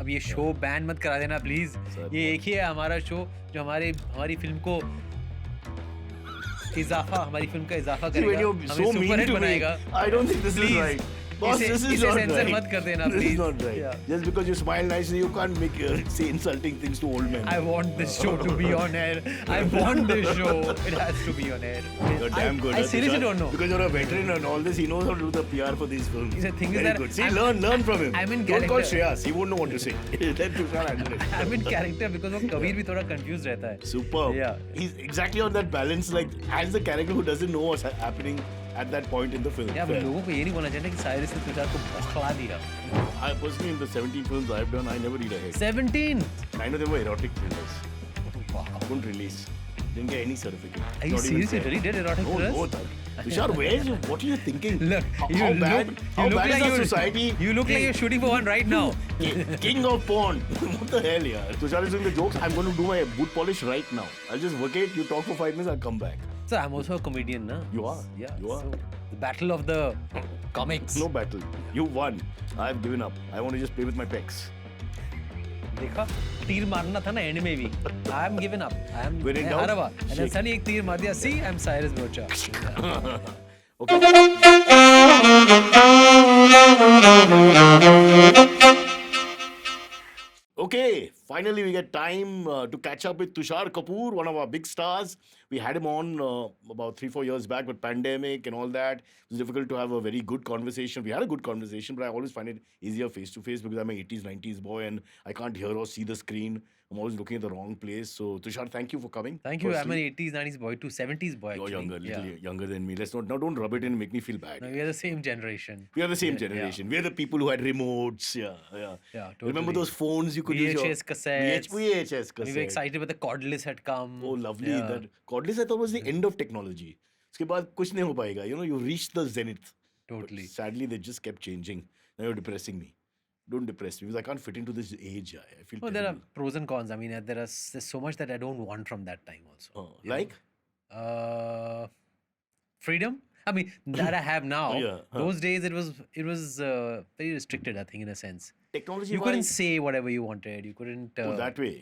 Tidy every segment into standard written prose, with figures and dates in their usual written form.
अब ये show ban मत करा देना प्लीज। ये एक ही है हमारा शो जो हमारी फिल्म को हमारी फिल्म का इजाफा See, when करेगा, you're हमें so mean superhit to me, बनाएगा। I don't think this is Please, right. Boss, this is इसे not सेंसर right. मत कर देना This please. is not right. Just because you smile nicely, you can't make say insulting things to old men. I want this show to be on air. I want this show. It has to be on air. You're damn good. I seriously Tushar. don't know. Because you're a veteran and all this, he knows how to do the PR for these films. The thing is Very that good. See, I'm- learn from him. I'm in Don't call character. Shreyas. He won't know what to say. Let Tushar handle it. I'm in character because वो कबीर भी थोड़ा confused रहता है। Superb. Yeah. He's exactly on that balance, like as the character who doesn't know what's happening at that point in the film. या Fair. लोगों को ये नहीं बोलना चाहिए कि साइरस ने तुषार को बखला दिया। I personally, in the 17 films I've done, I never read ahead. 17. I know they were erotic thrillers. Couldn't release. Didn't get any certificate. Are you Not even serious? You fair. really did erotic No, thrillers? no, Tushar, what are you thinking? Look, how, you how look, bad, how you look bad like is our you, society? You look like you're shooting for one right now. King of porn. What the hell, yeah? Tushar is doing the jokes. I'm going to do my boot polish right now. I'll just vacate. You talk for 5 minutes. I'll come back. So I'm also a comedian, na? You are. Yeah. You are. So, the battle of the comics. No battle. You won. I've given up. I want to just play with my pecs. देखा तीर मारना था ना and में भी। I am given up. I am When in doubt, हारा हुआ। And shake. Sunny एक तीर मार दिया। C I M Cyrus Broacha. Okay, finally we get time to catch up with Tushar Kapoor, one of our big stars. We had him on about 3-4 years back, but pandemic and all that, it was difficult to have a very good conversation. We had a good conversation, but I always find it easier face to face because I'm an 80s, 90s boy and I can't hear or see the screen. I'm always looking at the wrong place. So Tushar, thank you for coming. Thank you. I'm firstly. an 80s, 90s boy too. 70s boy. You're actually. younger, little Yeah. younger than me. Let's not, now don't rub it in and make me feel bad. No, we are the same generation. We are the same Yeah, generation. We are the people who had remotes. Yeah. Yeah, Remember totally. those phones you could use your VHS cassettes. VHS cassettes. We were excited when the cordless had come. Oh, lovely. Yeah. That cordless I thought was the end of technology. उसके बाद कुछ नहीं हो पाएगा. You know, you reached the zenith. Totally. But sadly, they just kept changing. Now you're depressing me. Don't depress me because I can't fit into this age. I feel Well, there are terrible. pros and cons. I mean, there's so much that I don't want from that time also. you know. Like? Freedom. I mean, that I have now. Yeah, huh. Those days it was very restricted. I think in a sense, Technology you couldn't say whatever you wanted. You couldn't. Oh, that way.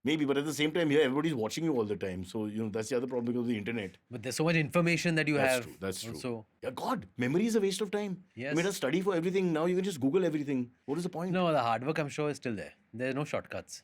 Maybe, but at the same time, here everybody's watching you all the time. So, you know, that's the other problem because of the internet. But there's so much information that you That's have. true. That's true. Also, Yeah, God, memory is a waste of time. Yes. You made us study for everything. Now you can just Google everything. What is the point? no, the hard work I'm sure is still there. There's no shortcuts.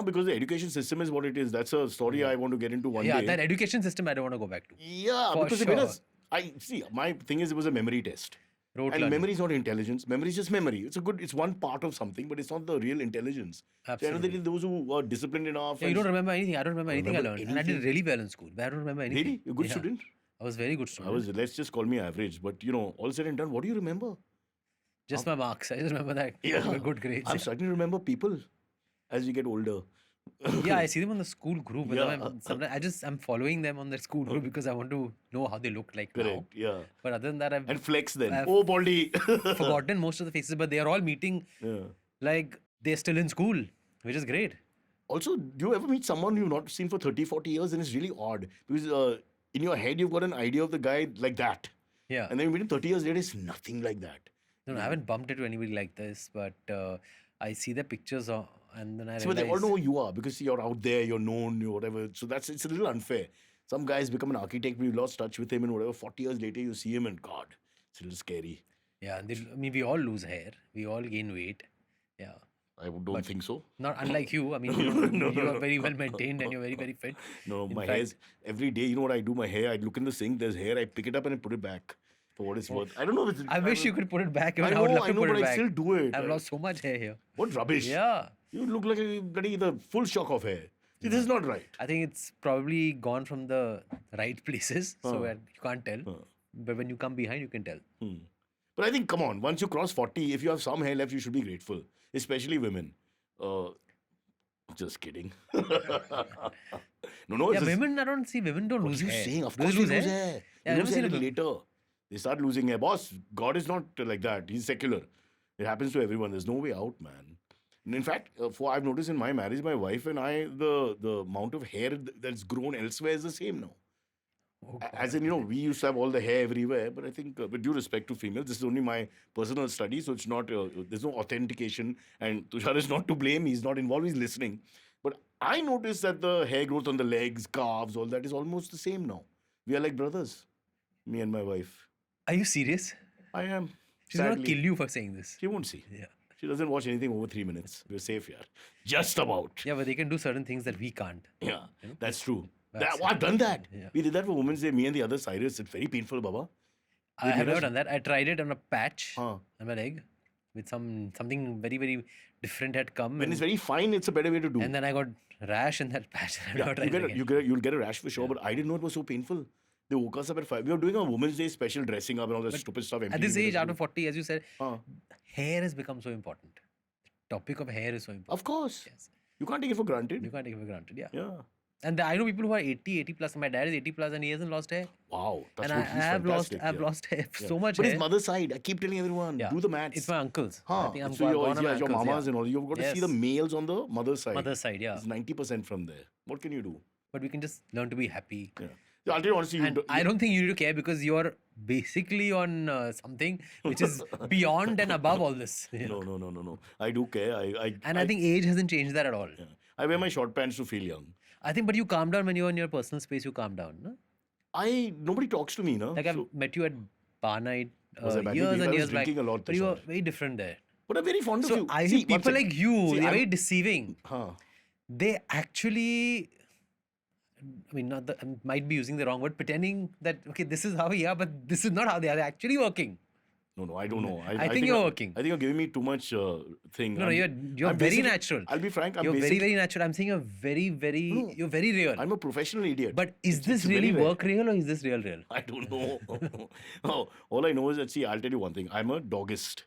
Because the education system is what it is. That's a story I want to get into one Yeah, day. that education system I don't want to go back to. Yeah, For because they made sure. us. I see. My thing is, it was a memory test, Rote and learning. memory is not intelligence. Memory is just memory. It's one part of something, but it's not the real intelligence. So at the end of the day, those who are disciplined enough. Yeah, you don't remember anything. I don't remember anything I remember learned, and I did anything. really well in school. But I don't remember anything. Really, you're a good Yeah. student. I was very good I student. was. Let's just call me average. But you know, all said and done, what do you remember? Just my marks. I just remember that. Yeah. I got good grades. I'm starting to remember people as we get older. Yeah, I see them on the school group. But Yeah. sometimes I'm following them on the school group because I want to know how they look like now. Correct. Yeah. But other than that, I've And flex then. I've Oh, Baldy. forgotten most of the faces. But they are all meeting Yeah. like they're still in school, which is great. Also, do you ever meet someone you've not seen for 30, 40 years and it's really odd? Because in your head, you've got an idea of the guy like that. Yeah. And then you meet him 30 years later, it's nothing like that. No, I haven't bumped into anybody like this, but I see the pictures and then I See, but they all realize. know who you are because you're out there, you're known, you're whatever. So it's a little unfair. Some guys become an architect, but you lost touch with him and whatever. 40 years later, you see him and God, it's a little scary. Yeah, I mean, we all lose hair. We all gain weight. Yeah. I don't think so. Not unlike you. I mean, you are very well maintained and you're very, very fit. No, In my fact- hair's every day. You know what I do? My hair, I look in the sink, there's hair, I pick it up and I put it back for what it's worth. I don't know if it's. I wish you could put it back. I Even I would know, love I to know, put but it I back. still do it. I've lost so much hair here. What rubbish. Yeah. You look like a bloody the full shock of hair. See, this is not right. I think it's probably gone from the right places, so Huh. that you can't tell. Huh. But when you come behind, you can tell. But I think, come on, once you cross 40, if you have some hair left, you should be grateful, especially women. Just kidding. No, Yeah, it's just, women, I don't see women don't what lose are you hair. saying? Of Do course they they lose hair. Yeah, They I've lose never hair seen a later. They start losing hair. Boss, God is not like that. He's secular. It happens to everyone. There's no way out, man. And in fact, I've noticed in my marriage, my wife and I, the amount of hair that's grown elsewhere is the same now. Oh As God. in, we used to have all the hair everywhere, but I think, with due respect to females, this is only my personal study, so it's not, there's no authentication, and Tushar is not to blame, he's not involved, he's listening. But I noticed that the hair growth on the legs, calves, all that is almost the same now. We are like brothers, me and my wife. Are you serious? I am, She's gonna sadly. kill you for saying this. She won't see. Yeah. She doesn't watch anything over 3 minutes. We're safe here. Just about. Yeah, but they can do certain things that we can't. Yeah, You know? that's true. That's I've done that. Yeah. We did that for Women's Day, me and the other Cyrus. It's very painful, Baba. I have never done that. I tried it on a patch Huh. on my leg with something very, very different had come. When it's very fine, it's a better way to do. And then I got rash in that patch. I've Yeah, never tried it again. you'll get a rash for sure, but I didn't know it was so painful. They woke us up at 5. We were doing a Women's Day special dressing up and all that stupid stuff. At this MTV age, made us out do. of 40, as you said, Huh. hair has become so important. The topic of hair is so important. Of course. Yes. You can't take it for granted. You can't take it for granted. Yeah. Yeah. And I know people who are 80 plus. My dad is 80 plus and he hasn't lost hair. Wow. That's And what I he's have lost, fantastic, I've yeah. lost hair, Yeah. so much But hair. his mother's side, I keep telling everyone, Yeah. do the maths. It's my uncles. Huh. I think I'm So born on my your uncles, mamas yeah. and all. You've got to see the Yes. males on the mother's side. Mother's side, yeah. It's 90% from there. What can you do? But we can just learn to be happy. Yeah. So I'll tell you honestly, And I don't think you need to care because you're basically on something which is beyond and above all this. you know. No. I do care. And I think age hasn't changed that at all. yeah. I wear my short pants to feel young. I think, but you calm down when you're in your personal space, you calm down. No? Nobody talks to me, no? Like I've So- met you at bar night Was I back in years days? I and was years back. drinking a lot, But you were Tushar. very different there. but I'm very fond of So you. I See, think one people second. like you, See, they're I'm- very deceiving. Huh. They actually, I mean, not the, I might be using the wrong word, pretending that, okay, this is how we are, but this is not how they are. They're actually working. No, I don't know. I think you're working. I think you're giving me too much thing. No, I'm- you're I'm very basically- natural. I'll be frank. I'm You're very, basic- very natural. I'm saying you're very, very, No. you're very real. I'm a professional idiot. But is It's this very really rare. work real or is this real? I don't know. Oh, all I know is that, see, I'll tell you one thing. I'm a doggist.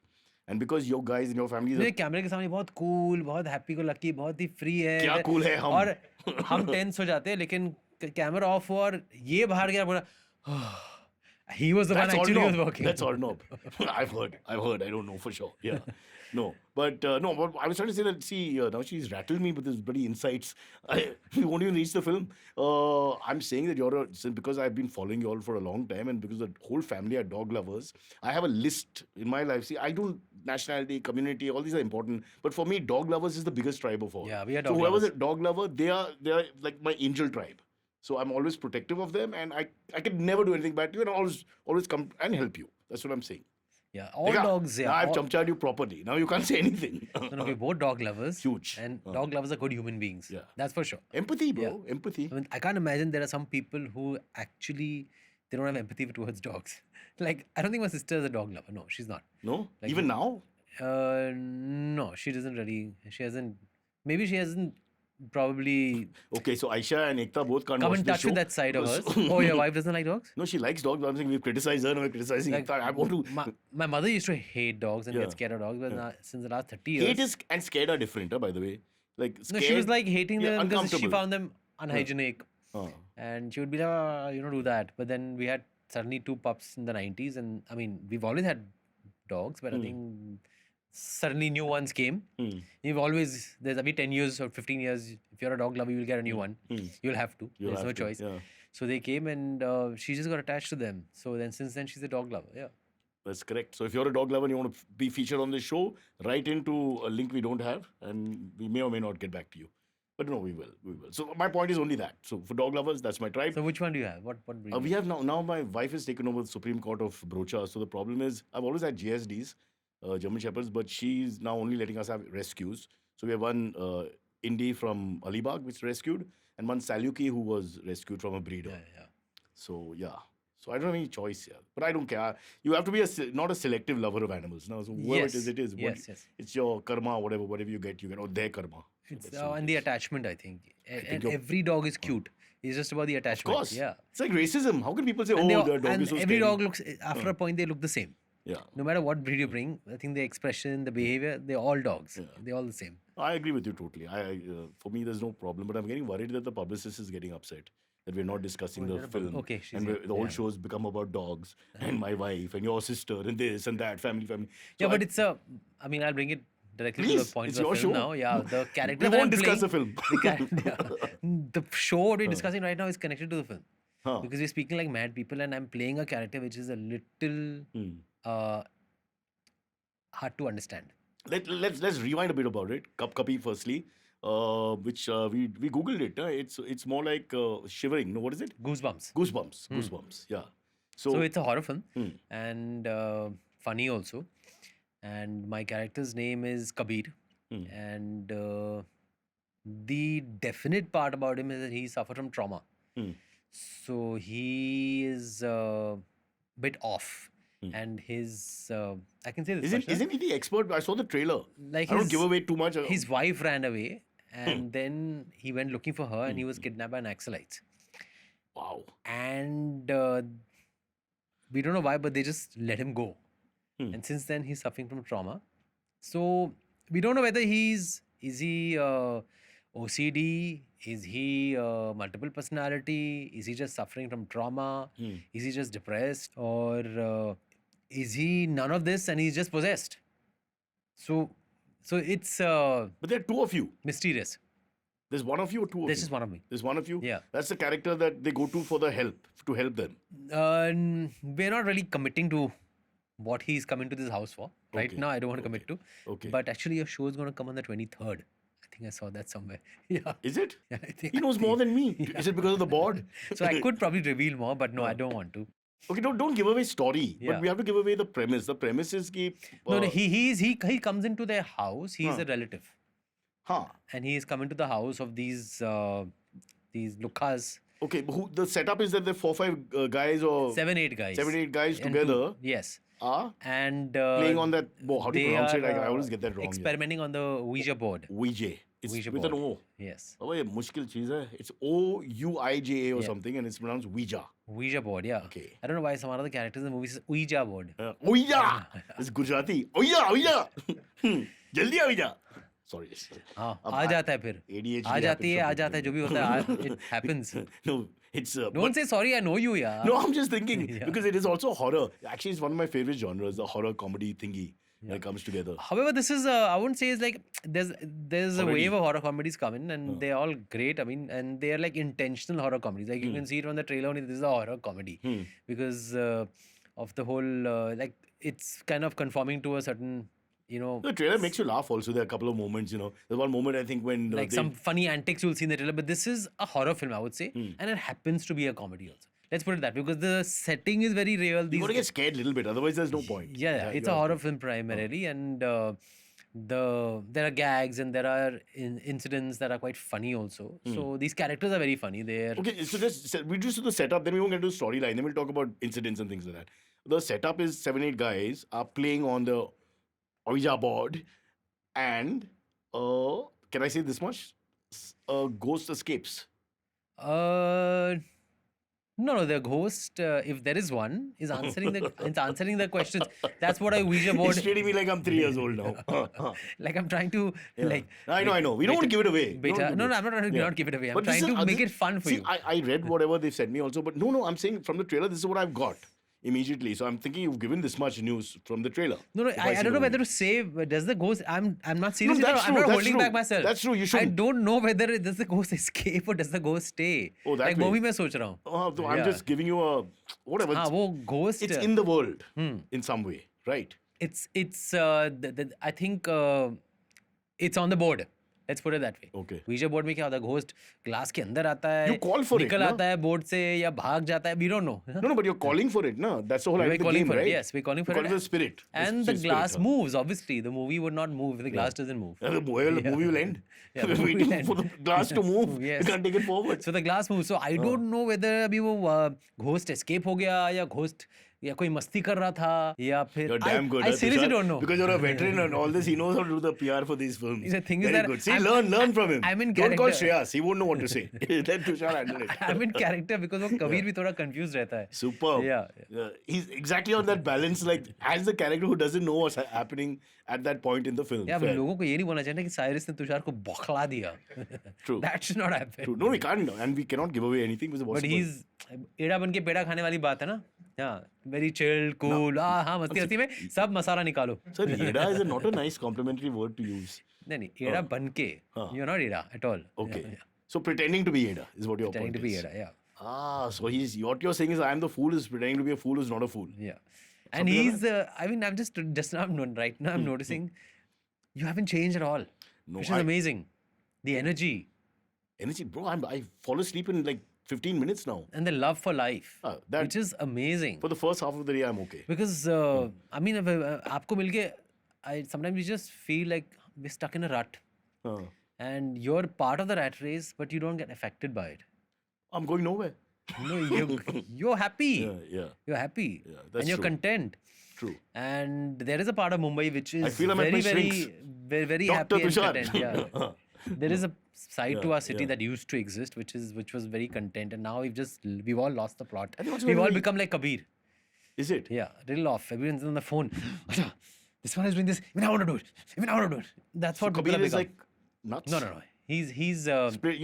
And because your guys in your family मेरे कैमरे के सामने बहुत cool, बहुत happy go lucky, बहुत ही free है. क्या cool है हम? और हम tense हो जाते हैं, लेकिन कैमरा ऑफ हुआ और ये बाहर गया बोला, he was the one That's actually was Arnab. working. That's Arnab. I've heard. I don't know for sure. Yeah. No. But no, but I was trying to say that, see, now she's rattled me with these bloody insights. We won't even reach the film. I'm saying that because I've been following you all for a long time and because the whole family are dog lovers, I have a list in my life. See, I don't, nationality, community, all these are important. But for me, dog lovers is the biggest tribe of all. Yeah, we are So dog whoever's lovers. a dog lover, they are like my angel tribe. So I'm always protective of them, and I can never do anything bad to you, and always come and help you. That's what I'm saying. Yeah, all Dekha, dogs. Yeah, now I've all- chumchad you properly. Now you can't say anything. No, we're both dog lovers. Huge. And dog lovers are good human beings. Yeah. That's for sure. Empathy, bro. Empathy. I mean, I can't imagine there are some people who actually they don't have empathy towards dogs. Like, I don't think my sister is a dog lover. No, she's not. No? Like Even you- now? No, she doesn't really. She hasn't. Maybe she hasn't probably Okay, so Aisha and Ekta both can't come watch in this touch show. with that side of hers. So- Oh, your wife doesn't like dogs? No, she likes dogs, but I'm saying we've criticized her and we're criticizing Like, Ekta. I want to... my mother used to hate dogs and Yeah. get scared of dogs, but now, since the last 30 years. Hate is and scared are different, by the way. Like, No, scared... she was like hating yeah, them because she uncomfortable. found them unhygienic. And she would be like, oh, do that. But then we had suddenly 2 pups in the 90s. And I mean, we've always had dogs, but I think suddenly new ones came. You've always, there's every 10 years or 15 years, if you're a dog lover, you'll get a new one. You'll have to. You'll There's no have to, choice. yeah. So they came and she just got attached to them. So then since then, she's a dog lover. Yeah. That's correct. So if you're a dog lover and you want to be featured on this show, write into a link we don't have and we may or may not get back to you. But no, we will. So my point is only that. So for dog lovers, that's my tribe. So which one do you have? What breed? We have now my wife has taken over the Supreme Court of Brocha. So the problem is I've always had GSDs, German Shepherds, but she's now only letting us have rescues. So we have one Indie from Alibag, which rescued, and one Saluki who was rescued from a breeder. Yeah. So yeah. So I don't have any choice here. But I don't care. You have to be not a selective lover of animals. Now, so whoever Yes. it is. Yes. It's your karma, whatever you get, or their karma. It's That's all it and the is. attachment, I think. And you're- every dog is cute. It's just about the Of attachment. course. Yeah. It's like racism. How can people say, And, they all- their dog and is so every scary? dog looks, after a point, they look the same. Yeah. No matter what breed you bring, I think the expression, the behavior, they're all dogs. They're all the same. I agree with you totally. For me, there's no problem, but I'm getting worried that the publicist is getting upset that we're not discussing the film. Okay, she's and here. the whole Yeah. show's become about dogs and my wife and your sister and this and that, family. So Yeah, but it's a. I mean, I'll bring it directly to Please, the point it's of the your film show. now. Yeah, the character. we that won't I'm discuss playing, the film. The show what we're discussing right now is connected to the film. Huh. because we're speaking like mad people, and I'm playing a character which is a little uh, hard to understand. Let's rewind a bit about it. Kapi firstly, which we googled it. It's more like shivering. No, what is it? Goosebumps. Goosebumps. Yeah. So it's a horror film Hmm. and funny also. And my character's name is Kabir. Hmm. And the definite part about him is that he suffered from trauma. Hmm. So he is a bit off. And his, I can say this. Isn't he the expert? I saw the trailer. Like I don't give away too much. His wife ran away, and then he went looking for her, and he was kidnapped by Naxalites. Wow. And we don't know why, but they just let him go. And since then, he's suffering from trauma. So we don't know whether is he OCD? Is he multiple personality? Is he just suffering from trauma? Is he just depressed? Or is he none of this and he's just possessed? So it's But there are two of you. mysterious. There's one of you or two of There's you? just one of me. There's one of you? Yeah. That's the character that they go to for the help, to help them. We're not really committing to what he's coming to this house for. Right Okay, now, I don't want to commit to. Okay. But actually, your show is going to come on the 23rd. I think I saw that somewhere. Yeah. Is it? Yeah, I think. He knows more than me. Is it because of the board? So I could probably reveal more, but no, I don't want to. Okay, don't give away story. Yeah. But we have to give away the premise. The premise is ki, No, he comes into their house. He's a relative, Huh. and he is coming to the house of these Lukas. Okay, but the setup is that there are 4-5 guys or 7-8 guys. 7-8 guys And together yes. are And playing on that. How do you they pronounce it? are, I always get that wrong. experimenting on the Ouija board. Ouija. It's Ouija with board. an O. Yes. Oh, yeah, mushkil cheez hai. It's Ouija or Yeah. something, and it's pronounced Ouija. Ouija board, yeah. Okay. I don't know why some other characters in the movie says Ouija board. Ouija! It's Gujarati. Ouija! Jaldi Ouija! Sorry. हाँ, आ जाता है फिर. ADHD आ जाती है, आ happens जाता है, जो भी होता है, it happens. No, it's... Don't say sorry, I know you, yeah. No, I'm just thinking, Yeah. because it is also horror. Actually, it's one of my favorite genres, the horror comedy thingy that comes together. However, this is I wouldn't say it's like there's a Already. wave of horror comedies coming, and they're all great. I mean, and they are like intentional horror comedies. Like you can see it on the trailer only. This is a horror comedy because of the whole like it's kind of conforming to a certain The trailer makes you laugh also. There are a couple of moments, There's one moment, I think, when... like some funny antics you'll see in the trailer. But this is a horror film, I would say, and it happens to be a comedy also. Let's put it that way, because the setting is very real. You got to get scared a little bit, otherwise there's no point. Yeah, it's a horror film primarily, and there are gags and there are incidents that are quite funny also. So these characters are very funny. They're Okay, so we just do the setup, then we won't get to the storyline, then we'll talk about incidents and things like that. The setup is 7-8 guys are playing on the Ouija board, and can I say this much? A ghost escapes. No, the ghost, if there is one, is answering the questions. That's what I Ouija board. It's treating me like I'm 3 years old now. Like I'm trying to like. I know. We don't want to give it away. Beta, no, I'm not trying to not give it away. I'm trying to make it fun for you. I read whatever they've sent me also, but no, I'm saying from the trailer, this is what I've got immediately. So I'm thinking you've given this much news from the trailer. No, I don't know whether to say, does the ghost, I'm not serious. No, that's I'm not true, holding back myself. That's true, you I shouldn't. don't know whether does the ghost escape or does the ghost stay. Oh, that like way. वो भी मैं सोच रहा हूँ. So I'm just giving you a whatever. हाँ, वो ghost. It's in the world in some way, right? It's I think it's on the board. Let's put it that way. Okay. Ouija board में क्या होता है? Ghost glass के अंदर आता है. You call for it, निकल ना? आता है board से या भाग जाता है. We don't know. No, but you're calling for it, no? That's the whole idea We're of the calling game, for it. right? Yes, we're calling for You're it. calling the spirit. And the glass moves. Obviously, the movie would not move if the glass doesn't move. The movie will end. Yeah, We're the movie will waiting for the glass to move. Yes. We can't take it forward. So the glass moves. So I don't know whether अभी वो ghost escape हो गया या ghost या कोई मस्ती कर रहा था या फिर You're damn good. I huh, seriously Tushar? don't know. Because you're a veteran and all this, he knows how to do the PR for these films. The thing is Very that good. See, I'm- learn from him. I'm in Don't call character. Shreyas. He won't know what to say. Let Tushar handle it. I'm in character because वो कबीर भी थोड़ा confused रहता है. Superb. Yeah. He's exactly on that balance, like as the character who doesn't know what's happening at that point in the film. या Fair. लोगों को ये नहीं बोलना चाहिए ना कि साइरस ने तुषार को बौखला दिया. True. That should not happen. True. No, we can't, and we cannot give away anything. Because But he's एड़ा बन के पेड़ा खाने वाली बात है ना. हाँ, very chilled, cool. हाँ, मस्ती में सब मसाला निकालो. Sir, Yeda is not a nice complimentary word to use. नहीं, एड़ा बन के. You're not एड़ा at all. Okay. Yeah. So pretending to be Yeda is what your Pretending point to be is. एड़ा, yeah. So he's what you're saying is I am the fool who's pretending to be a fool who's not a fool. Yeah. And Something like he's, I mean, I'm just now, right now, I'm noticing you haven't changed at all, No, which is amazing. The energy energy, bro. I fall asleep in like 15 minutes now. and the love for life, That which is amazing. for the first half of the day, I'm okay. Because, I mean, आपको मिलके, sometimes you just feel like we're stuck in a rut. Uh, And you're part of the rat race, but you don't get affected by it. I'm going nowhere. No, you're happy. Yeah. You're happy. Yeah, that's and you're true. content. True. And there is a part of Mumbai which is feel I'm at my very, shrinks. very Dr. happy and Tushar. content. Yeah. There is a side to our city yeah. that used to exist, which was very content, and now we've all lost the plot. I think also We've all very- become like Kabir. Is it? Yeah, little off. Everyone's on the phone. "Acha, this one is doing this. Even I want to do it. Even I want to do it. That's what people Kabir have is become. like nuts. No. He's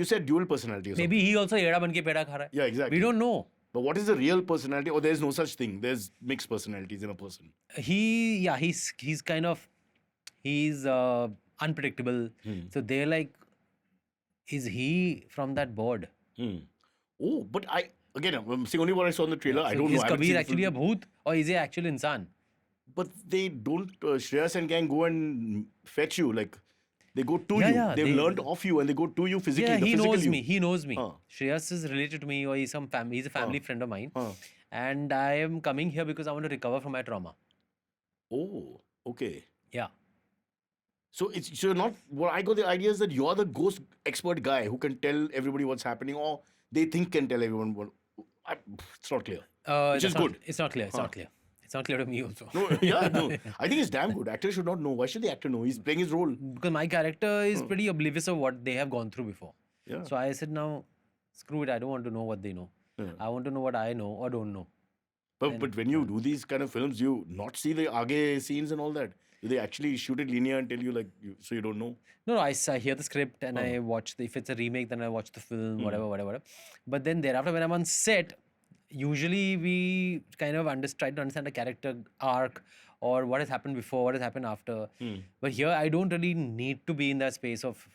You said dual personality or something. maybe he also yeda ban ke peda kha raha hai. Yeah, exactly. We don't know. But what is the real personality? Or there's no such thing. There's mixed personalities in a person. He's kind of unpredictable. So they're like, is he from that board? Oh, but I'm saying only what I saw in the trailer. I So don't know. is I haven't seen Kabir the actually a film. bhoot or is he actual insan? But they don't, Shreyas and gang go and fetch you. Like, they go to Yeah, you. yeah, They've they- learned off you and they go to you physically. Yeah, the he physical knows you. me. He knows me. Huh. Shreyas is related to me, or he's a family friend of mine. Huh. And I am coming here because I want to recover from my trauma. Oh, okay. Yeah. So you're not. What I got the idea is that you're the ghost expert guy who can tell everybody what's happening, or they think can tell everyone what. It's not clear. Which is That's not- good. It's not clear. It's not clear. It's not clear to me also. No, yeah, no. I think it's damn good. Actors should not know. Why should the actor know? He's playing his role. Because my character is pretty oblivious of what they have gone through before. Yeah. So I said, now, screw it. I don't want to know what they know. Yeah. I want to know what I know or don't know. But when you do these kind of films, you not see the aage scenes and all that. Do they actually shoot it linear and tell you like so you don't know? No, I hear the script and I watch if it's a remake, then I watch the film, whatever. But then thereafter, when I'm on set, usually we kind of try to understand the character arc or what has happened before, what has happened after. But here, I don't really need to be in that space of,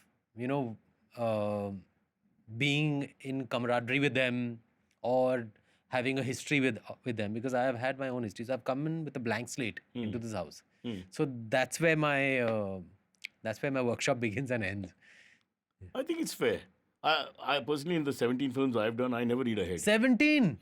being in camaraderie with them or having a history with them, because I have had my own history. So I've come in with a blank slate into this house. So that's where my workshop begins and ends. I think it's fair. I personally, in the 17 films I've done, I never read ahead. 17,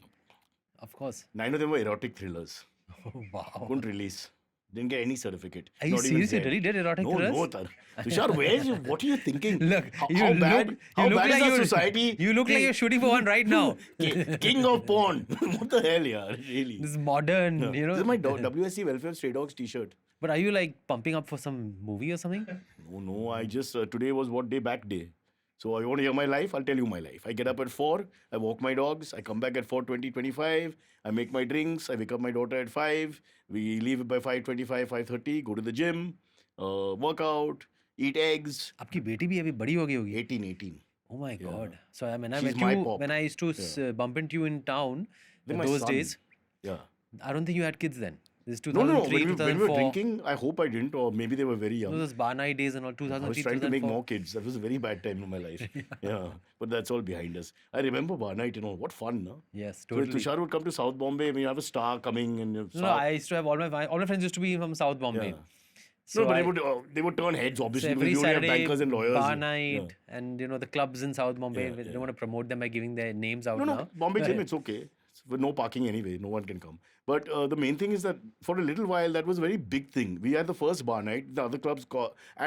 of course. 9 of them were erotic thrillers. Oh, wow. Couldn't release. Didn't get any certificate. Are you Not even serious? You Z. really did erotic No, thrillers? no, Tushar, what are you thinking? Look, how you bad, look, how you look bad like is our you, society? You look like you're shooting for one right now. King of porn. What the hell, yeah, really? This is modern, This is my WSC Welfare Stray Dogs t-shirt. But are you like pumping up for some movie or something? No, I just, today was what day back day. So you want to hear my life? I'll tell you my life. I get up at 4, I walk my dogs, I come back at 4:20, 25, I make my drinks, I wake up my daughter at 5, we leave by 5:25, 5:30, go to the gym, work out, eat eggs. आपकी बेटी भी अभी बड़ी हो गई होगी. 18. Oh my God. So when I She's met my you, pop. when I used to bump into you in town, With my those son. days, Yeah. I don't think you had kids then. This is No. 2003, When we 2004. were drinking, I hope I didn't, or maybe they were very young. Those bar night days and all, I 2003, was trying to make 2004. more kids. That was a very bad time in my life. Yeah. But that's all behind us. I remember bar night, what fun, no? Yes, So totally. Tushar would come to South Bombay, when you have a star coming and you No, I used to have all my friends used to be from South Bombay. Yeah. So No, but I- they would turn heads, So obviously, every because you only have Saturday, bankers and lawyers. bar and- night, and the clubs in South Bombay. Yeah, They yeah. don't want to promote them by giving their names out No, now. Bombay Gym, it's okay. With no parking anyway, no one can come. But the main thing is that for a little while, that was a very big thing. We had the first bar night, the other clubs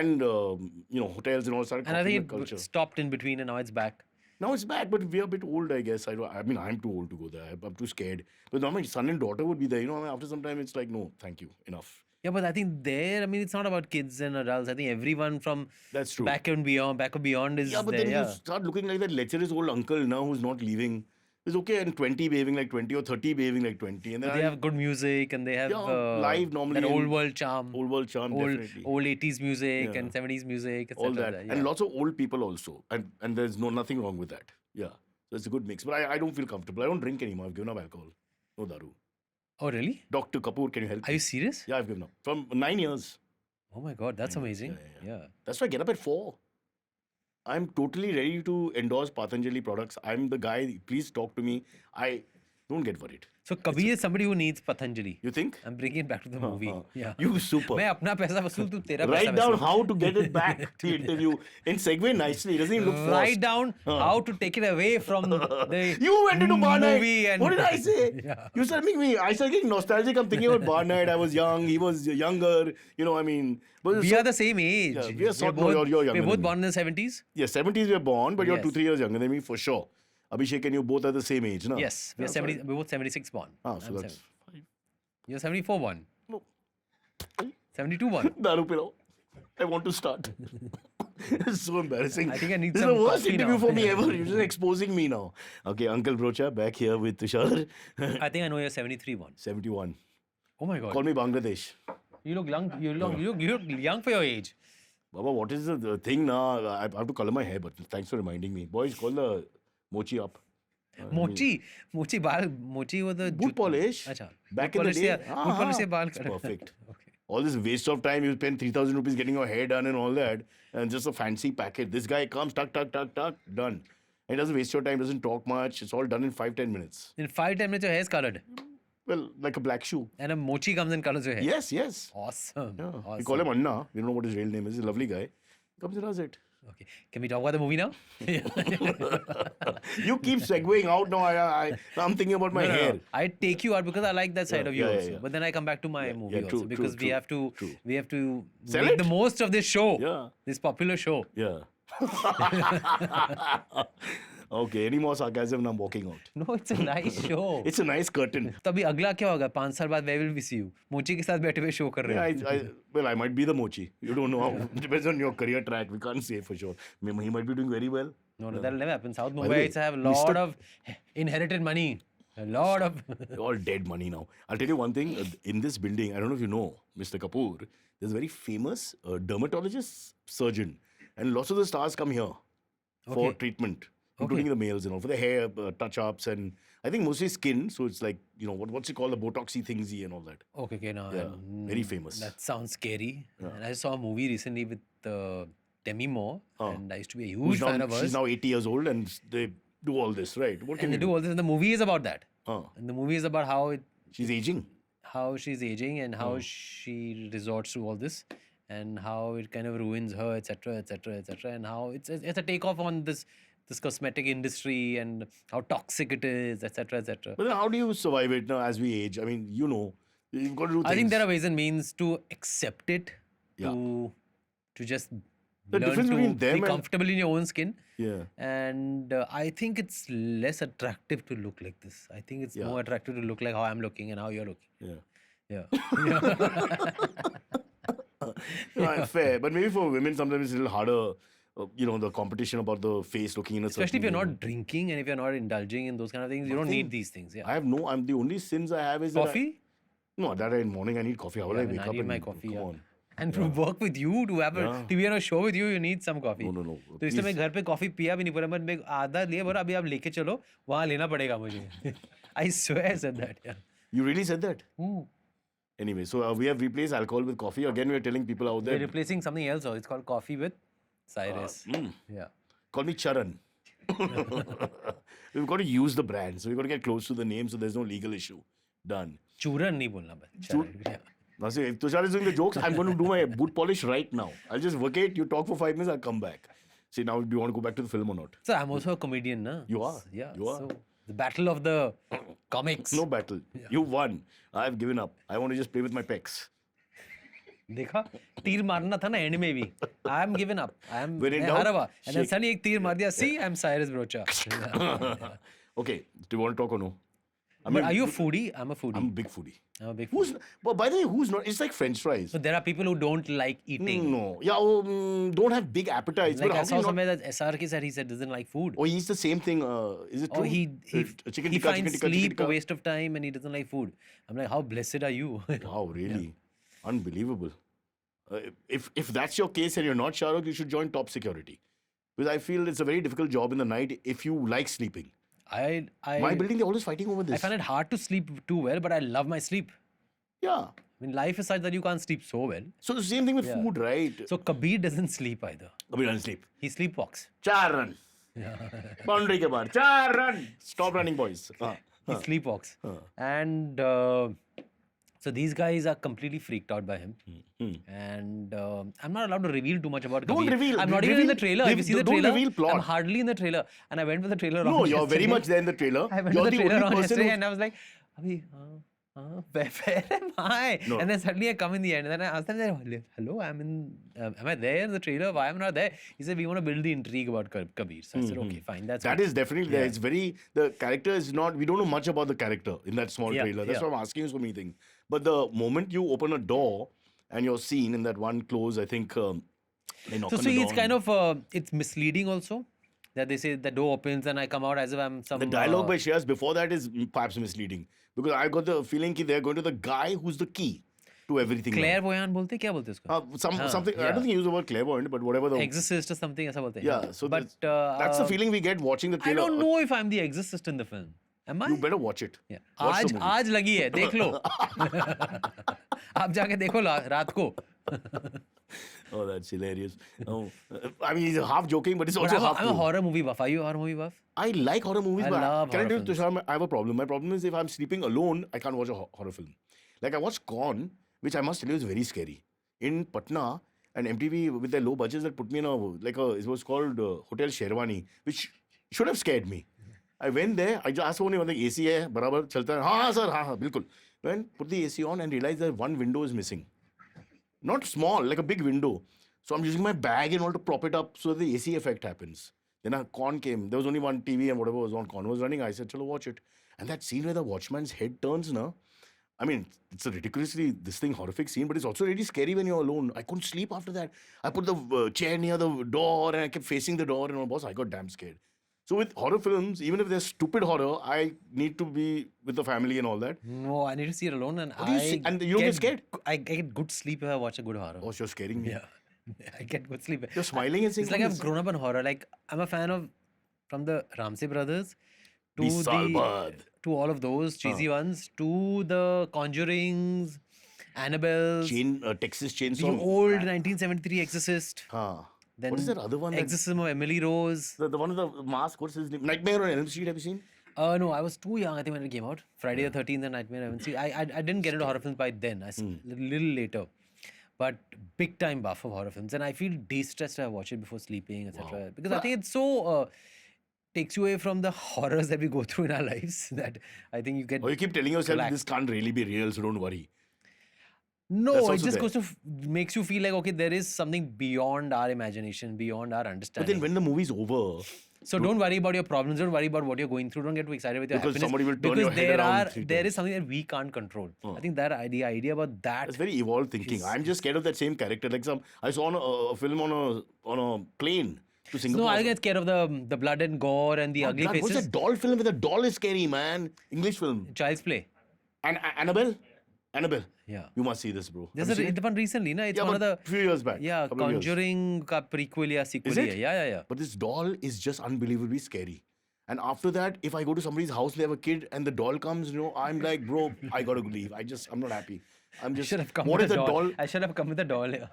and hotels and all started And I copying think the culture. it stopped in between, and now it's back. Now it's back, but we're a bit old, I guess. I mean, I'm too old to go there. I'm too scared. But now my son and daughter would be there. After some time, it's like, no, thank you, enough. Yeah, but I think it's not about kids and adults. I think everyone from That's true. back and beyond is Yeah, but there. then Yeah. you start looking like that lecherous old uncle now who's not leaving. It's okay, and 20 behaving like 20 or 30 behaving like 20. And then But they have good music and they have live normally that old and world charm. old world charm, definitely. Old 80s music Yeah. and 70s music, etc. All that. Yeah. And lots of old people also. And there's nothing wrong with that. Yeah. So it's a good mix. But I don't feel comfortable. I don't drink anymore. I've given up alcohol. No daru. Oh, really? Dr. Kapoor, can you help Are me? you serious? Yeah, I've given up. From 9 years. Oh my God, that's amazing. Yeah. Yeah. That's why I get up at 4. I'm totally ready to endorse Patanjali products. I'm the guy. Please talk to me. I don't get worried. So Kabir is somebody who needs Patanjali. You think? I'm bringing it back to the movie. Yeah. You super. मैं अपना पैसा वसूल तू तेरा पैसा Write down वसूल. how to get it back. The interview and segue nicely. It doesn't even look forced. Write down how to take it away from the You went into Bar Night. movie and What did I say? Yeah. You started making me. I started getting nostalgic. I'm thinking about Bar Night. I was young. He was younger. You know, I mean. But We are the same age. Yeah, we are sort- no, you're younger We're both than me. born in the 70s. Yeah, 70s we were born, but you're Yes. 2-3 years younger than me for sure. Abhishek and you both are the same age, no? Yes, we're Yeah, 70. fine. We're both 76 born. Ah, so I'm that's 70. You're 74 born. No. 72 born. Daru pilao. I want to start. It's so embarrassing. I think I need this some is the worst coffee interview now. for me ever. You're just exposing me now. Okay, Uncle Brocha back here with Tushar. I think I know you're 73 born. 71. Oh my god. Call me Bangladesh. You look young. You look young for your age. Baba, what is the thing now? I have to color my hair, but thanks for reminding me. Boys, call the mochi up. Mochi was the Boot polish. Acha. Back Boot in the polish day. से- boot polish से बाल It's cut- perfect. Okay. All this waste of time, you spend 3,000 rupees getting your hair done and all that, and just a fancy packet. This guy comes, tuck, done. And he doesn't waste your time, doesn't talk much. It's all done in 5-10 minutes. In 5-10 minutes, your hair is colored, Well, like a black shoe. and a mochi comes in colors your hair. Yes. Awesome. Yeah. Awesome. We call him Anna. We don't know what his real name is. He's a lovely guy. Comes and does it. Okay. Can we talk about the movie now? You keep segueing out now. I'm thinking about my No, no, hair. no. I take you out because I like that side Yeah, of you yeah, also. yeah. But then I come back to my movie yeah, also true, because true, we have to true. make it? the most of this show. Yeah. This popular show. Yeah. Okay, any more sarcasm and I'm walking out. No, it's a nice show. It's a nice curtain. तभी अगला क्या होगा 5 साल बाद where will we see you? मोची के साथ बैठे हुए शो कर रहे Yeah, हो. well, I might be the mochi. You don't know how. Depends on your career track. We can't say for sure. He might be doing very well. No, that'll never happen. South By the way, Mumbai have a Mr. lot of inherited money. A lot of. All dead money now. I'll tell you one thing. In this building, I don't know if you know, Mr. Kapoor, there's a very famous dermatologist surgeon. And lots of the stars come here for Okay. treatment, including the males and all, for the hair touch-ups and I think mostly skin. So it's like, you know, what's it called? The Botoxy thingsy and all that. Okay, now. Yeah, very famous. That sounds scary. And I saw a movie recently with Demi Moore. And I used to be a huge fan of hers. She's now 80 years old and they do all this, right? What can And they you do all this. And the movie is about that. Huh. And the movie is about She's aging. how she's aging and how she resorts to all this and how it kind of ruins her, etc., etc., etc., and how it's a takeoff on this cosmetic industry and how toxic it is, etc., etc. But then how do you survive it now as we age? I mean, you know, you've got to do things. I think there are ways and means to accept it, Yeah. to just The learn difference to between them be and- comfortable in your own skin. Yeah. And I think it's less attractive to look like this. I think it's more attractive to look like how I'm looking and how you're looking. Yeah. Yeah. Yeah, fair. But maybe for women, sometimes it's a little harder. You know, the competition about the face looking in a Especially if certain you're way. not drinking and if you're not indulging in those kind of things, you don't need these things. Yeah. I'm the only sins I have is Coffee? No, that in morning I need coffee. How will I I mean, wake I up need and my coffee. come Yeah. on? And to work with you, to have to be on a show with you, you need some coffee. No. तो इसलिए मैं घर पे coffee पिया भी नहीं पूरा मैं आधा लिए बोला अभी आप लेके चलो वहाँ लेना पड़ेगा मुझे. I swear I said that. Yeah. You really said that? Ooh. Anyway, so we have replaced alcohol with coffee. Again, we are telling people out We're there. replacing something else. It's called coffee with Cyrus. Yeah. Call me Charan. We've got to use the brand. So we've got to get close to the name so there's no legal issue. Done. चूरन नहीं बोलना बस. Yeah. Now, see, if Tushar is doing the jokes, I'm going to do my boot polish right now. I'll just vacate, you talk for 5 minutes, I'll come back. See, now do you want to go back to the film or not? So I'm also a comedian, na? You are. Yeah. You are. So the battle of the comics. No battle. You won. I've given up. I want to just play with my pecs. देखा तीर मारना था ना and में भी I am given up I am When in मैं doubt, हारा हुआ एंड देन shake. सनी एक तीर मार दिया C I M Cyrus Broacha. Okay, do you want to talk or no? I But are you a foodie? I'm a foodie. I'm a big foodie. I'm a big Who's? foodie. But by the way, who's not? It's like French fries. So there are people who don't like eating. No. Yeah, don't have big appetites. Like but I how saw can you not? somewhere that SRK said he doesn't like food. Oh, he eats the same thing. Is it Or true? he chicken he tikka, finds chicken tikka, sleep chicken tikka. a waste of time and he doesn't like food. I'm like, how blessed are you? Wow, really? Unbelievable. If that's your case and you're not Shahrukh, you should join top security. Because I feel it's a very difficult job in the night if you like sleeping. I My building, they're always fighting over I this. find it hard to sleep too well, but I love my sleep. Yeah. I mean, life is such that you can't sleep so well. So the same thing with food, right? So Kabir doesn't sleep either. Kabir doesn't sleep. He sleepwalks. 4 run. Boundary ke baar. 4 run. Stop running, boys. He sleepwalks. And so these guys are completely freaked out by him. And I'm not allowed to reveal too much about Don't Kabir. reveal. I'm not even in the trailer. If you see the Don't trailer, reveal plot. I'm hardly in the trailer. And I went with the trailer No, on you're very yesterday. much there in the trailer. I went You're to the trailer only on person yesterday who- and I was like, where am I? No. And then suddenly I come in the end and then I asked them, hello, am I there in the trailer? Why am I not there? He said, we want to build the intrigue about Kabir. So I said, okay, fine. That's That good. is definitely there. It's very, the character is not, we don't know much about the character in that small Yeah, trailer. That's yeah. why I'm asking you so many things. But the moment you open a door and you're seen in that one close, I think they knock So on the see, door. it's kind of, it's misleading also. That they say the door opens and I come out as if I'm some... The dialogue by Shreyas before that is perhaps misleading. Because I got the feeling that they're going to the guy who's the key to everything. now. clairvoyant bolte क्या बोलते हैं उसको? Something, I yeah. don't think he used the word clairvoyant, but whatever the... Exorcist or something ऐसा बोलते हैं. Yeah, so but that's the feeling we get watching the I trailer. don't know if I'm the exorcist in the film. Am I? You better watch it. Yeah. Watch the आज movie. लगी है, देख लो. आप जाके देखो रात को. Oh, that's hilarious. Oh, I mean, he's half joking, but it's also half I'm a true. horror movie buff. Are you a horror movie buff? I like horror movies, I but love can I horror tell you, Tushar, I have a problem. My problem is if I'm sleeping alone, I can't watch a horror film. Like I watched Con, which I must tell you is very scary. In Patna, and MTV with their low budgets that put me in it was called Hotel Sherwani, which should have scared me. I went there, I just asked only one thing, AC hai, barabar, chalta hai. Haan, sir, haan, bilkul. Went, put the AC on and realized that one window is missing. Not small, like a big window. So I'm using my bag and all to prop it up so the AC effect happens. Then a Con came. There was only one TV and whatever was on Con was running. I said, chalo, watch it. And that scene where the watchman's head turns, I mean, it's a ridiculously, horrific scene, but it's also really scary when you're alone. I couldn't sleep after that. I put the chair near the door and I kept facing the door and all, boss, I got damn scared. So with horror films, even if they're stupid horror, I need to be with the family and all that. No, I need to see it alone and do you see? And you don't get scared? I get good sleep if I watch a good horror. Oh, you're scaring me. Yeah. I get good sleep. You're smiling and saying, It's like I've grown up on horror. Like I'm a fan of from the Ramsey brothers to Salbad. to all of those cheesy ones to the Conjurings, Annabelle, Texas the Chainsaw. old 1973 Exorcist. Then What is that other one? Exorcism of Emily Rose. The one with the mask, what's his name? Nightmare on Elm Street, have you seen? No, I was too young. I think when it came out, Friday the 13th and Nightmare on Elm Street. I didn't get into horror films by then. A little later, but big time buff of horror films, and I feel de-stressed when I watch it before sleeping, etc. Because I think it's so takes you away from the horrors that we go through in our lives that I think you get. Or you keep telling yourself relaxed. this can't really be real, so don't worry. No, That's it also just there. goes to makes you feel like okay, there is something beyond our imagination, beyond our But understanding. then when the movie's over, So don't worry about your problems. Don't worry about what you're going through. Don't get too excited with your Because happiness. somebody will turn because your head around 3 there times. is something that we can't control. I think that the idea about that. that's very evolved thinking. I'm just scared of that same character. Like I saw a film on a plane to Singapore. No, I get scared of the blood and gore and the ugly God, what's faces. that doll film with a doll is scary, man. English film. Child's Play. And Annabelle. Yeah. You must see this, bro. There's Have you seen it? one recently, na? It's Yeah, one of the but few years back. yeah couple of years. Conjuring ka prequel ya sequel Is it? hai. Yeah. But this doll is just unbelievably scary. And after that, if I go to somebody's house, they have a kid, and the doll comes, I'm like, bro, I gotta leave. I'm not happy. I'm just. Should have come What with is a the doll. doll? I should have come with a doll. Yeah.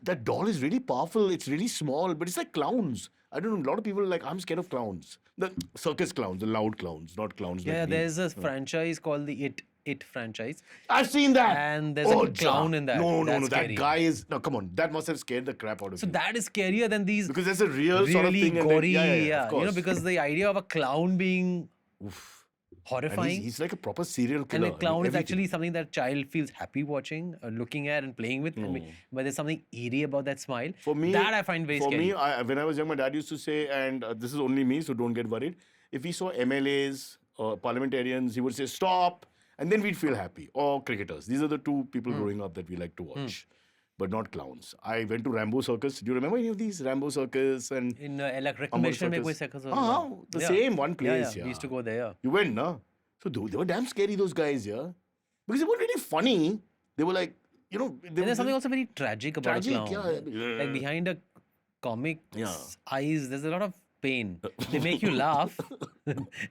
That doll is really powerful. It's really small, but it's like clowns. I don't know. A lot of people are like, I'm scared of clowns. The circus clowns, the loud clowns, not clowns. Yeah, like me. there's a franchise called the It franchise. I've seen that. And there's a clown in that. No, That's that scary. guy is. No, come on. That must have scared the crap out of So you. that is scarier than these Because there's a real really sort of thing. and then- gory, yeah, of course. because the idea of a clown being Oof. And horrifying, he's like a proper serial and killer. a clown is everything. actually something that child feels happy watching, looking at, and playing with. But there's something eerie about that smile. For me, that I find very scary. For me, when I was young, my dad used to say, and this is only me, so don't get worried. If we saw MLAs or parliamentarians, he would say, stop, and then we'd feel happy. Or cricketers. These are the two people growing up that we like to watch, but not clowns. I went to Rambo Circus. Do you remember any of these? Rambo Circus and In like Amul recommendation में कोई Circus. circus The same one place. Yeah. Yeah, We used to go there. Yeah. You went, no? So they were damn scary, those guys, yeah? Because they weren't really funny. They were like, they And were there's something also very tragic about tragic, a clown. yeah. Like behind a comic's Yeah. eyes, there's a lot of pain. They make you laugh,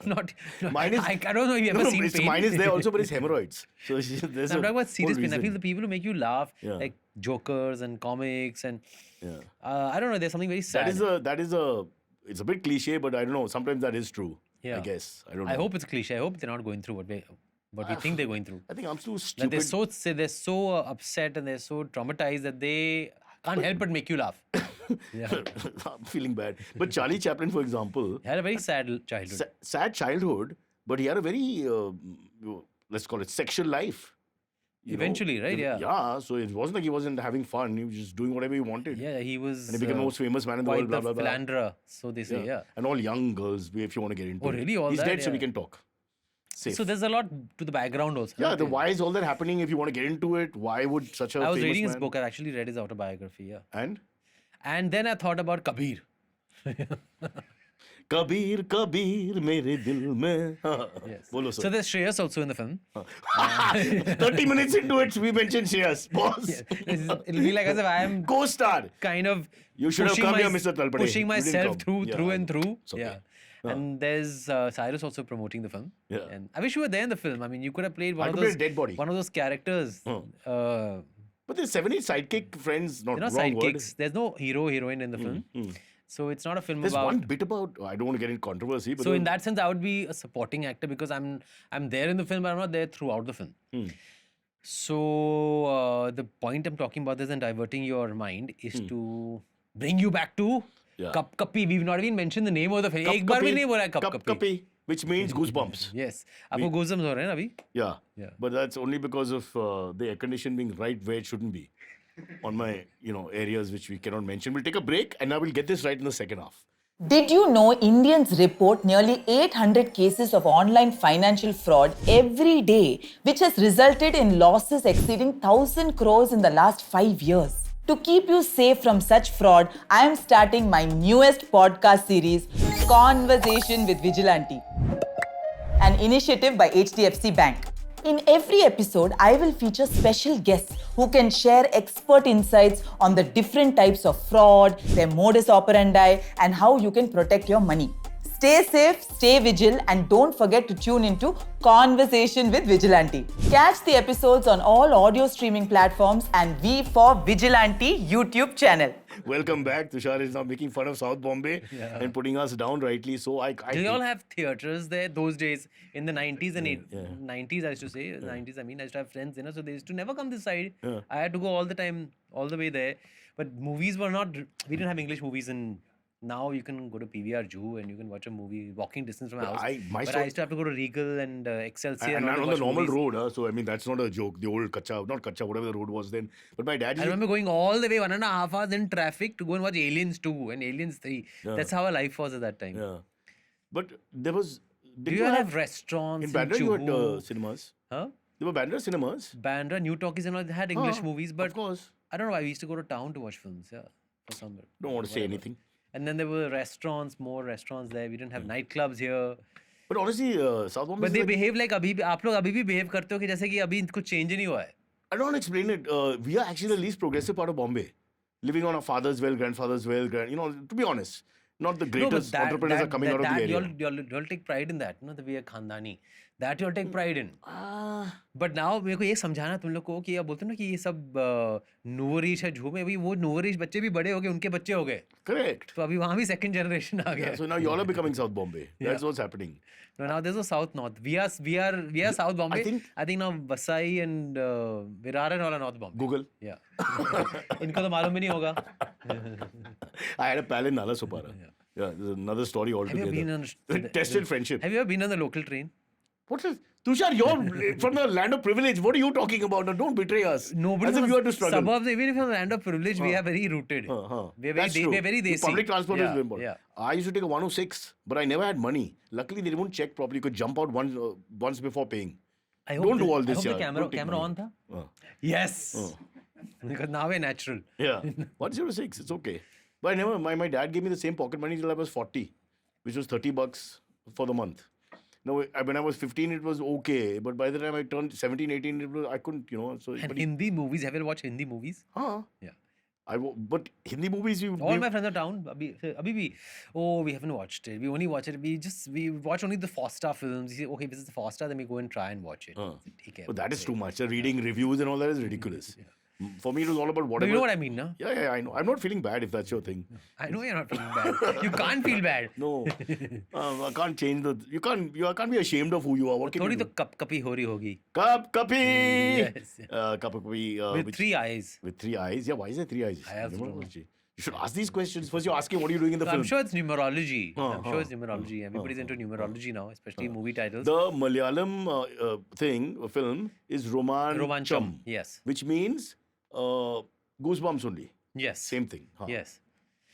not, Mine is I don't know if you ever seen pain. mine is there also, but it's hemorrhoids. So there's I'm a talking about whole serious pain. I feel reason. the people who make you laugh, Yeah. like jokers and comics, and Yeah. I don't know. There's something very sad. That is a it's a bit cliche, but I don't know. Sometimes that is true. I Yeah. guess. I don't know. I hope it's cliche. I hope they're not going through what we think they're going through. I think I'm too That stupid. they're so upset and they're so traumatized that they can't help but make you laugh. Yeah. I'm feeling bad. But Charlie Chaplin, for example, He had a very sad childhood. sad childhood, but he had a very let's call it sexual life. You know? Eventually, right? Yeah. Yeah. So it wasn't like he wasn't having fun. He was just doing whatever he wanted. Yeah, he was And he became the most famous man in the quite world. Blah the blah blah. philanderer, so they say. Yeah. And all young girls, if you want to get into Oh, it. really? All He's that? dead, so we Yeah. can talk. Safe. So there's a lot to the background also. Yeah, right? why is all that happening? If you want to get into it, why would such a I was famous reading his man- book. I actually read his autobiography. Yeah. And then I thought about Kabir. Kabir, Kabir, mere dil mein. Yes. Bolo, sir. So there's Shreyas also in the film. 30 minutes into it, we mentioned Shreyas. Boss. It'll be like as if I am Co-star. kind of You should have pushing come here, my- Mr. Talpade. pushing You didn't myself come. through Yeah, and through. it's okay. Yeah. And there's Cyrus also promoting the film. Yeah. And I wish you were there in the film. I mean, you could have played I one of could play those a dead body. one of those characters. But there's 7, 8 sidekick friends, not They're not wrong word. sidekicks. There's no hero heroine in the film. So it's not a film There's about. one bit about, I don't want to get into controversy, but So in that sense, I would be a supporting actor because I'm there in the film, but I'm not there throughout the film. So the point I'm talking about this and diverting your mind is to bring you back to Yeah. Cup Kappi. We've not even mentioned the name of the film. एक बार भी नहीं बोला है Cup Kappi. Kappi, which means goosebumps. Yes. आपको goosebumps हो रहे हैं ना अभी? Yeah. Yeah. But that's only because of the air condition being right where it shouldn't be. On my, areas which we cannot mention. We'll take a break and now we'll get this right in the second half. Did you know Indians report nearly 800 cases of online financial fraud every day, which has resulted in losses exceeding 1,000 crores in the last 5 years? To keep you safe from such fraud, I am starting my newest podcast series, Conversation with Vigilante, an initiative by HDFC Bank. In every episode, I will feature special guests who can share expert insights on the different types of fraud, their modus operandi, and how you can protect your money. Stay safe, stay vigilant, and don't forget to tune into Conversation with Vigilante. Catch the episodes on all audio streaming platforms and V for Vigilante YouTube channel. Welcome back. Tushar is now making fun of South Bombay and putting us down rightly. So I Do you all have theaters there those days in the 90s and 90s? I used to say 90s. I mean, I used to have friends, so they used to never come this side. I had to go all the time, all the way there. But movies were not. We didn't have English movies in. Now you can go to PVR Jew and you can watch a movie walking distance from my house. But I used to have to go to Regal and Excelsior. and all to on the watch normal movies. road, so I mean that's not a joke. The old not Kacha, whatever the road was then. But my dad I used to- remember going all the way 1.5 hours in traffic to go and watch Aliens 2 and Aliens 3. That's how our life was at that time. Yeah. But there was. Do you all have restaurants in Bandra? You had Juhu? cinemas. Huh? There were Bandra cinemas. Bandra, New Talkies and all, they had English movies, but of course, I don't know why we used to go to town to watch films. Yeah, for some. don't want to say anything. And then there were restaurants, more restaurants there. We didn't have nightclubs here. But honestly, South Bombay. But is they like- behave like अभी भी आप लोग अभी भी behave करते हो कि जैसे कि अभी कुछ change ही नहीं हुआ है. I don't want to explain it. We are actually the least progressive part of Bombay. Living on our father's wealth, grandfather's wealth. To be honest, not the No, but greatest entrepreneurs are coming out of the area. You'll take pride in that. No, that we are khandani. That you'll take pride in. But now मेरे को ये समझाना तुम लोग को कि आप बोलते हो ना कि ये सब नूवरिश है झूम में अभी वो नूवरिश बच्चे भी बड़े हो गए उनके बच्चे हो गए Correct. तो अभी वहाँ भी second generation आ गया. So now you all are becoming South Bombay. That's what's happening. No, now there's no South North. We are South Bombay. I think now Vasai and Virar and all are North Bombay. Google. Yeah. इनको तो मालूम भी नहीं होगा. I had a pal in Nala Sopara. Yeah, there's another story Have you altogether. been on Tested friendship. Have you ever been on the local train? What is Tushar? You're from the land of privilege. What are you talking about? Now, don't betray us. Nobody As if knows you have to struggle. Suburbs, even if you're land of privilege, we are very rooted. We are That's true. we're very The desi. public transport is very important. Yeah. I used to take a 106, but I never had money. Luckily, they didn't check properly. You could jump out once before paying. I hope Don't do the- all I this, hope the yeah. Don't take camera money. on tha? Uh, Yes. Because now we're natural. Yeah, 106. It's okay. But I never. My dad gave me the same pocket money till I was 40, which was $30 for the month. Now, when I was 15, it was okay. But by the time I turned 17, 18, I couldn't, So, And but Hindi movies, have you ever watched Hindi movies? huh? Yeah. But Hindi movies, All my friends are down. Abhi bhi, oh, we haven't watched it. We only watch it. We watch only the 4-star films. You say, okay, this is the 4-star, then we go and try and watch it. ठीक है, But that is great. too much. Reading reviews and all that is ridiculous. For me, it was all about But whatever. you know what I mean, no? Yeah, I know. I'm not feeling bad if that's your thing. I know you're not feeling bad. You can't feel bad. No, I can't change the. You can't be ashamed of who you are. What can थोड़ी you तो do? Cup कपी हो रही होगी. Cup Kapi. Yes. Cup Kapi. With 3 eyes. With 3 eyes. Yeah, why is there 3 eyes? I also Never don't know. watched it. You should ask these questions. First, you're asking what are you doing in the film. I'm sure it's numerology. I'm sure huh, it's numerology. Everybody's into numerology now, especially movie titles. The Malayalam film is Romancham. Yes. Which means goosebumps only. Yes. Same thing. Huh. Yes.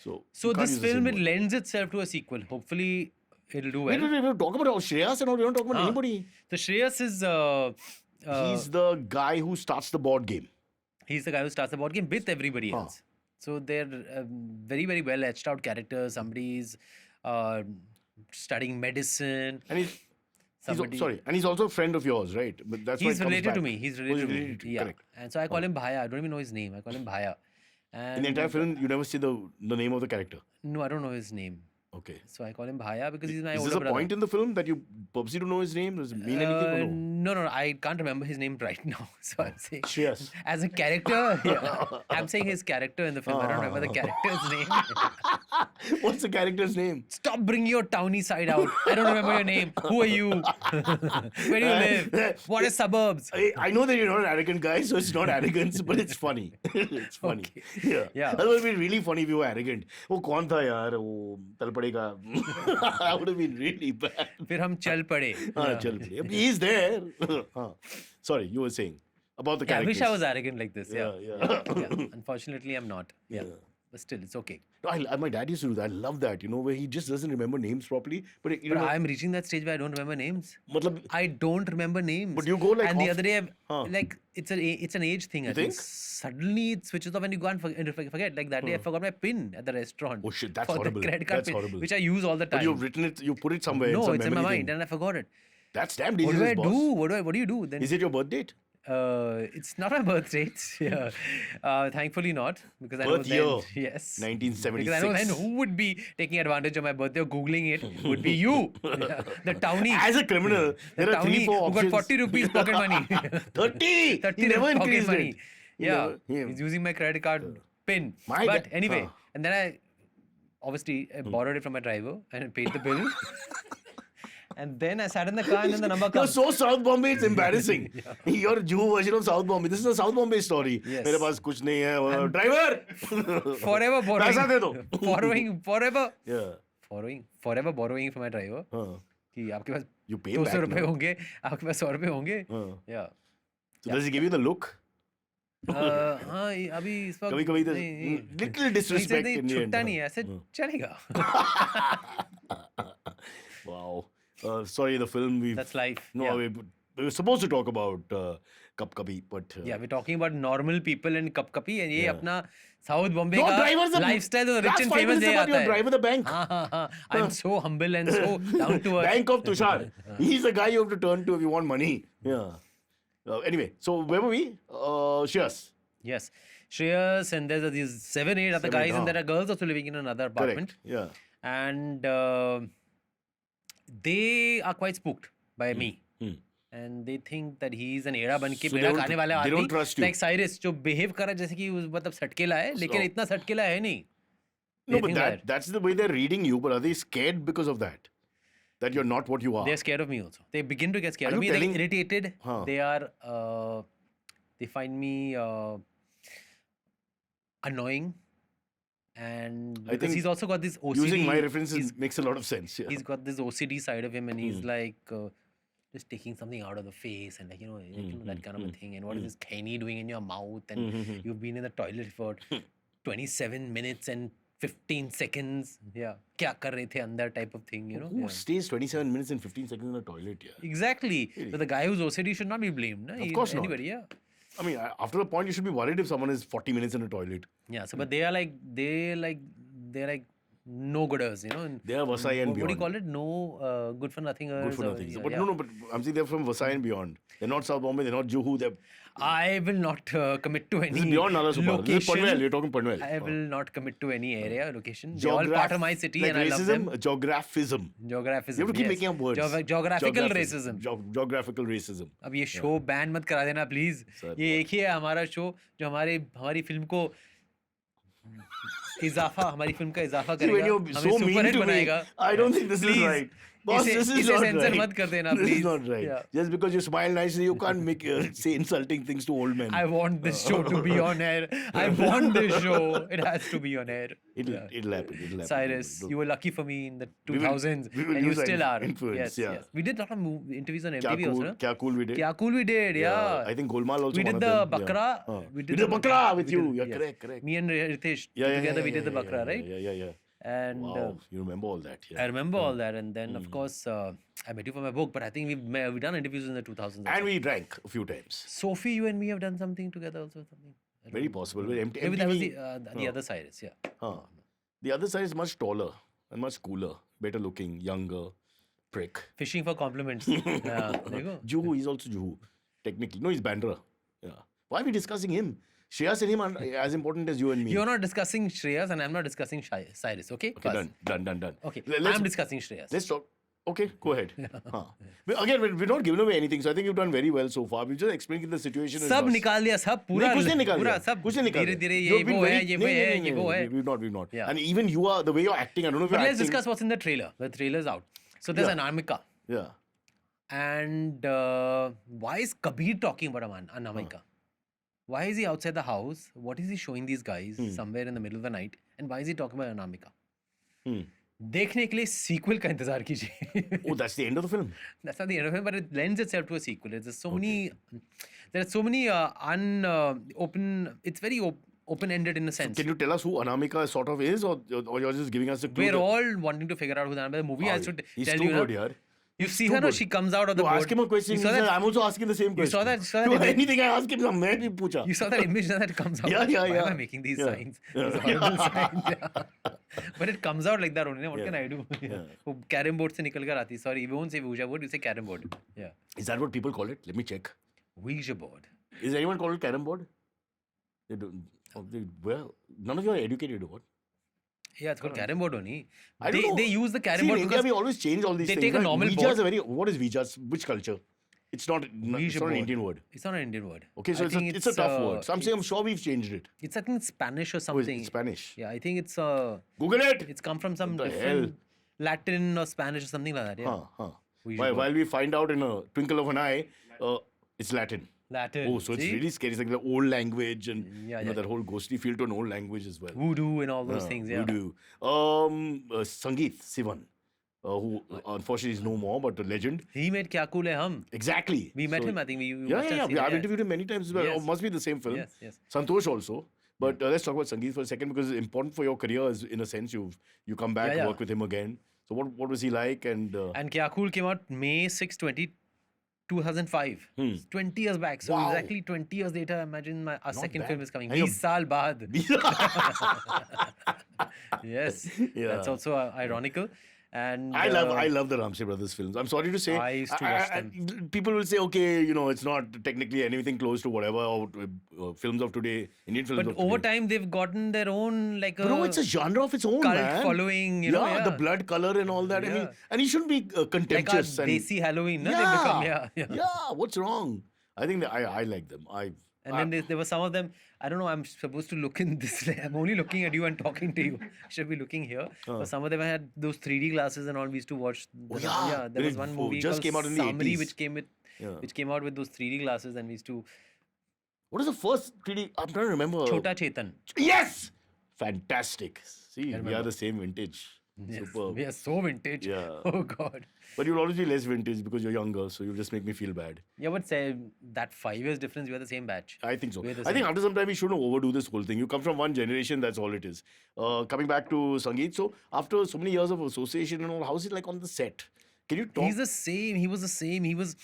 So So you can't this use the film, same it word. lends itself to a sequel. Hopefully, it'll do well. We don't talk about Shreyas and all. We don't talk about anybody. So Shreyas is He's the guy who starts the board game. he's the guy who starts the board game with everybody else. So they're very, very well etched out characters. Somebody's studying medicine. And he's Somebody- sorry, and he's also a friend of yours, right? But that's why He's it comes related to back. me. He's Oh, related to me. to you, Yeah. correct. And so I call him Bhaya. I don't even know his name. I call him Bhaya. And In the entire film, you never see the name of the character. No, I don't know his name. Okay. So I call him Bhaya because he's my Is older this a brother. point in the film that you purposely don't know his name? Does it mean anything or no? No, I can't remember his name right now. So I'm saying Shreyas. as a character, yeah, I'm saying his character in the film. I don't remember the character's name. What's the character's name? Stop bringing your towny side out. I don't remember your name. Who are you? Where do you live? What is suburbs? I know that you're not an arrogant guy, so it's not arrogance, but it's funny. It's funny. Okay. Yeah. Yeah. That would have been really funny if you were arrogant. वो कौन था यार? वो तल पड़ेगा. That would have been really bad. फिर हम चल पड़े. चल पड़े. He's there. Sorry, you were saying about the Yeah, I characters. wish I was arrogant like this. Yeah. Yeah. Yeah. Unfortunately, I'm not. Yeah. But still, it's okay. No, my dad used to do that. I love that, where he just doesn't remember names properly. But, But I'm reaching that stage where I don't remember names. matlab, I don't remember names. But you go like and the off- other day, Huh. like it's an age thing. I think? Suddenly it switches off and you go and forget. Like that day, I forgot my PIN at the restaurant. Oh shit, that's for horrible. The credit card That's PIN, horrible. which I use all the time. but you've written it, you put it somewhere. No, some it's in my memory mind thing. and I forgot it. That's damn What dangerous, do I boss. do? What do you do then? Is it your birth date? It's not my birth date. Yeah. Thankfully not, because I Birth know year, then, yes, 1976. because I know then who would be taking advantage of my birthday or googling it would be you, yeah. The townie. As a criminal, The there are townie 3-4 who options. got 40 rupees pocket money. 30! 30 He never pocket increased money. it. Yeah, He- he's using my credit card PIN. My But da- anyway, huh. and then I obviously borrowed it from my driver and I paid the bill. And then I sat in the car and then the number You're comes. so South Bombay, it's embarrassing. You're a Jew version of South Bombay. This is a South Bombay story. Yes. मेरे पास कुछ नहीं है. Driver! Forever borrowing. पैसा दे दो. Forever borrowing from my driver. हाँ. कि आपके पास You pay 200 back रुपए now. होंगे, आपके पास 100 रुपए होंगे. हाँ. Yeah. So does he give you the look? हाँ, अभी इस वक्त कभी-कभी the नहीं, little नहीं, disrespect नहीं, in the end. छुट्टा नहीं है, ऐसे चलेगा. Wow. Sorry, the film we. That's life. No, Yeah. we were supposed to talk about Cup Kapi, but. Yeah, we're talking about normal people in Cup Kapi and ये Yeah. अपना South Bombay Your का driver's a lifestyle तो rich last and 5 famous minutes ले about आता your है. driver, the bank. हाँ. I'm so humble and so down to earth. Bank of Tushar. He's the guy you have to turn to if you want money. Yeah. Anyway, so where were we? Shreyas. Yes. Shreyas and there's these 7-8 other 7, guys and huh. there are girls also living in another apartment. Correct. Yeah. And they are quite spooked by me. And they think that he's an era बन के So बेड़ा they खाने don't- वाला they don't आदमी trust you. like Cyrus जो behave कर रहा है जैसे कि मतलब सटकेला है लेकिन इतना सटकेला है नहीं. No, They but think that's the way they're reading you. But are they scared because of that? That you're not what you are? They're scared of me also. They begin to get scared Are of you me. They're telling- irritated. Huh. They are. They find me annoying. And I because think he's also got this OCD. Using my references he's- makes a lot of sense. Yeah. He's got this OCD side of him, and he's like just taking something out of the face, and that kind of a thing. And what is this khani doing in your mouth? And you've been in the toilet for 27 minutes and 15 seconds. Yeah, kya kar rahe the andar type of thing, Who Yeah. stays 27 minutes and 15 seconds in a toilet? Yeah. Exactly. So the guy who's OCD should not be blamed. No? Of course not. Anybody, yeah. I mean, after a point, you should be worried if someone is 40 minutes in a toilet. Yeah. So, but they're like no-gooders, you know. And They are Vasai and what do you beyond. call it? No good for nothingers. Good for or- nothing. yeah, But yeah. no, but I'm saying they're from Vasai and beyond. They're not South Bombay, they're not Juhu, they're... I will not commit to any This is beyond Nala Supar. This is location. Panvel, you're talking Panvel. I will not commit to any area, location. They're all part of my city like and I love them. Geographism. Geographism. You have to keep yes. making up words. Geographical racism. Geographical racism. अब ये show ban मत करा देना please. Sir, ये एक ही है हमारा show जो हमारी फिल्म को हमारी फिल्म का इजाफा See, when करेगा, you're हमें so mean super hit to me, बनाएगा. I don't think this is Please. right. Boss, इसे- this is इसे not censor right. मत कर देना, This is please. not right. Yeah. Just because you smile nicely, you can't make say insulting things to old men. I want this show to be on air. I want this show. It has to be on air. It'll Yeah. happen. It'll happen. Cyrus, Don't- you were lucky for me in the We will- 2000s, we will and you use that still are. influence, Yes, yeah. yes. We did a lot of interviews on Kya MTV also, cool, no? kya cool we did. Kya cool we did, yeah. I think Golmaal also We one did of the them. Bakra. Yeah. We We did Bakra with we you. did- Yeah, yes. correct. Me and Ritesh Yeah, together we did the yeah, Bakra, right? Yeah. And Wow, you remember all that? Yeah. I remember all that. And then, of course, I met you for my book, but I think we've done interviews in the 2000s. And we drank a few times. Sophie, you and me have done something together also. Something. I don't Very know. possible. With Maybe that was MTV, the other Cyrus, yeah. The other side is much taller and much cooler, better looking, younger, prick. Fishing for compliments. Yeah, there you go. Juhu, he's also Juhu. Technically. No, he's Bandra. Yeah. Why are we discussing him? Shreyas and him are as important as you and me. You're not discussing Shreyas and I'm not discussing Cyrus, okay? Okay, First. done. Okay, Let's- I'm discussing Shreyas. Let's talk. Okay, go ahead. Again, we're not giving away anything, so I think you've done very well so far. We're just explaining the situation. as सब was. निकाल दिया, सब पूरा नहीं, कुछ नहीं निकाल पूरा दिया, सब कुछ नहीं निकाल धीरे दिया. धीरे You've ये been वो है, very- ये वो नहीं, है, नहीं, ये नहीं, वो है. We've not. Yeah. And even you are, the way you're acting, I don't know if But you're let's acting. discuss what's in the trailer. The trailer's out. So there's Yeah. Anamika. Yeah. And why is Kabir talking about Anamika? Why is he outside the house? What is he showing these guys somewhere in the middle of the night? And why is he talking about Anamika? Hmm. देखने के लिए sequel का इंतजार कीजिए. Oh, that's the end of the film. That's not the end of it, but it lends itself to a sequel. There's so many, there are so many open. It's very open-ended in a sense. Can you tell us who Anamika sort of is, or you're just giving us a clue? We're that- all wanting to figure out who the movie has to He's tell too you. good, na, yaar. you see too her, no? good. She comes out of the You board. ask him a question. You saw he said, that? I'm also asking the same question. You saw that? Do image? anything I ask him, मैं भी पूछा. You saw that image that comes out. Yeah, Why yeah. am I making these Yeah. signs? Yeah. These horrible signs. Yeah. But it comes out like that only. What Yeah. can I do? Yeah. वो carrom board से निकल कर आती. Sorry, we won't say Ouija board. You say carrom board. Yeah. Is that what people call it? Let me check. Ouija board. Is anyone called it carrom board? They don't. Well, none of you are educated, what? Yeah, it's called carrom board only. I don't know. They use the carrom See, board in India, because we always change all these they things. take a right? normal Ouija board. is a very. What is Ouija? Which culture? It's not. It's Ouija not an board. Indian word. It's not an Indian word. Okay, so I it's a, think it's a tough word. So I'm saying I'm sure we've changed it. It's I think Spanish or Oh, is something. it Spanish? Yeah, I think it's Google it. it's come from some What the different Latin or Spanish or something like that. Yeah. Ouija board. While we find out in a twinkle of an eye, it's Latin. Latin. Oh, so it's see? really scary. It's like the old language and Yeah, you know, yeah. that whole ghostly feel to an old language as well. Voodoo and all those things. Yeah. Voodoo. Sangeet Sivan, who unfortunately is no more, but a legend. He made Kya Cool Hai Hum. Exactly. We met So- him. I think we. You Yeah, must have yeah, seen yeah. it, I've interviewed him many times as well. Yes. Oh, must be the same film. Yes, yes. Santosh also. But let's talk about Sangeet for a second because it's important for your career. As in a sense, you come back, Yeah, yeah. work with him again. So what was he like? And And Kya Cool came out May 6, 2005. 20 years back. So Wow. exactly 20 years later, imagine our second bad. film is coming. And 20 saal baad. Yes. Yeah. That's also ironical. And I love the Ramsey Brothers films. I'm sorry to say, I used to watch people will say, okay, you know, it's not technically anything close to whatever films of today, Indian films But of over today. time, they've gotten their own like Bro, it's a genre of its own, cult man. following, you know, yeah, the yeah. blood color and all that. I mean, Yeah. and you shouldn't be like our contemptuous. and, Desi Halloween. No? They yeah, become, yeah. yeah. What's wrong? I think that I like them. And then there were some of them. I don't know. I'm supposed to look in this. I'm only looking at you and talking to you. I should be looking here. But some of them had those 3D glasses and all. We used to watch. yeah. There was one movie just called came out in the Samri, 80s. which came out with those 3D glasses, and we used to. What is the first 3D? I'm trying to remember. Chota Chetan. Yes! Fantastic. See, we are remember. the same vintage. Yes, Superb. we are so vintage. Yeah. Oh God. But you'll always be less vintage because you're younger, so you'll just make me feel bad. Yeah, but say that 5 years difference. We are the same batch. I think so. We're the I think same. after some time we shouldn't overdo this whole thing. You come from one generation, that's all it is. Coming back to Sangeet, so after so many years of association and all, how's it like on the set? Can you talk? He's the same. He was the same. He was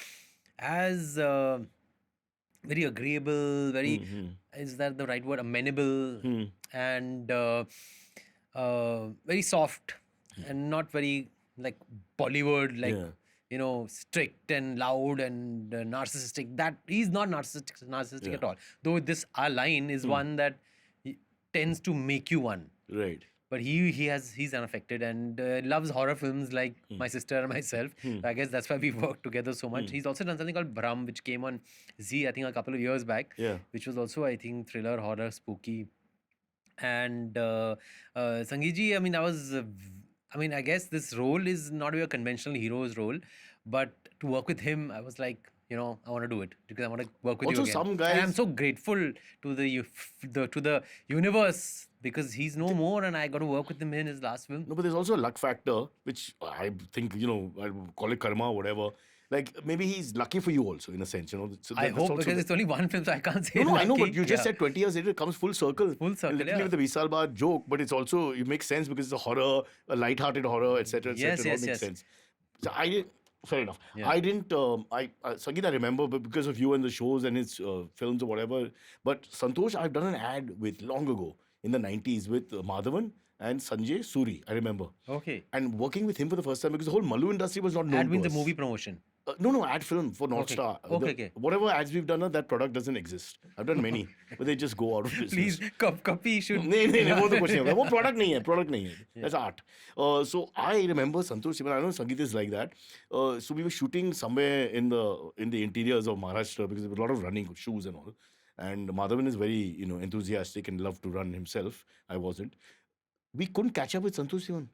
as very agreeable, very Mm-hmm. is that the right word? Amenable, and very soft and not very like Bollywood, like Yeah. you know, strict and loud and narcissistic. That he's not narcissistic Yeah. at all. Though this our line is one that tends to make you one. Right. But he's unaffected and loves horror films like my sister and myself. So I guess that's why we work together so much. He's also done something called Brahm, which came on Z, I think, a couple of years back. Yeah. Which was also, I think, thriller, horror, spooky. And Sangeet, I mean, I guess this role is not your conventional hero's role, but to work with him, I was like, you know, I want to do it because I want to work with you Also, again. some And I'm guys- so grateful to the universe because he's no more, and I got to work with him in his last film. No, but there's also a luck factor, which I think, you know, I call it karma or whatever. Like, maybe he's lucky for you also, in a sense, you know. So I that's hope also because the- it's only one film, so I can't say. No, I know, lucky. but you just Yeah. said 20 years later it comes full circle. Full circle, Literally yeah. with the Vishal Bhatt joke, but it's also, it makes sense because it's a horror, a light-hearted horror, etc. Yes, it all yes, makes yes. sense. So I didn't, fair enough. Yeah. I didn't, Sangeet, I remember, but because of you and the shows and his films or whatever. But Santosh, I've done an ad with long ago in the 90s with Madhavan and Sanjay Suri, I remember. Okay. And working with him for the first time because the whole Malu industry was not known Ad to means the us. movie promotion. No, ad film for North Okay. Star. Okay, okay. Whatever ads we've done, that product doesn't exist. I've done many, but they just go out of business. Please, copy should. नहीं वो तो कुछ नहीं है वो product नहीं है that's art. So I remember Santosh Sivan, I know Sangeet is like that. So we were shooting somewhere in the interiors of Maharashtra because there was a lot of running shoes and all. And Madhavan is very, you know, enthusiastic and loved to run himself. I wasn't. We couldn't catch up with Santosh Sivan.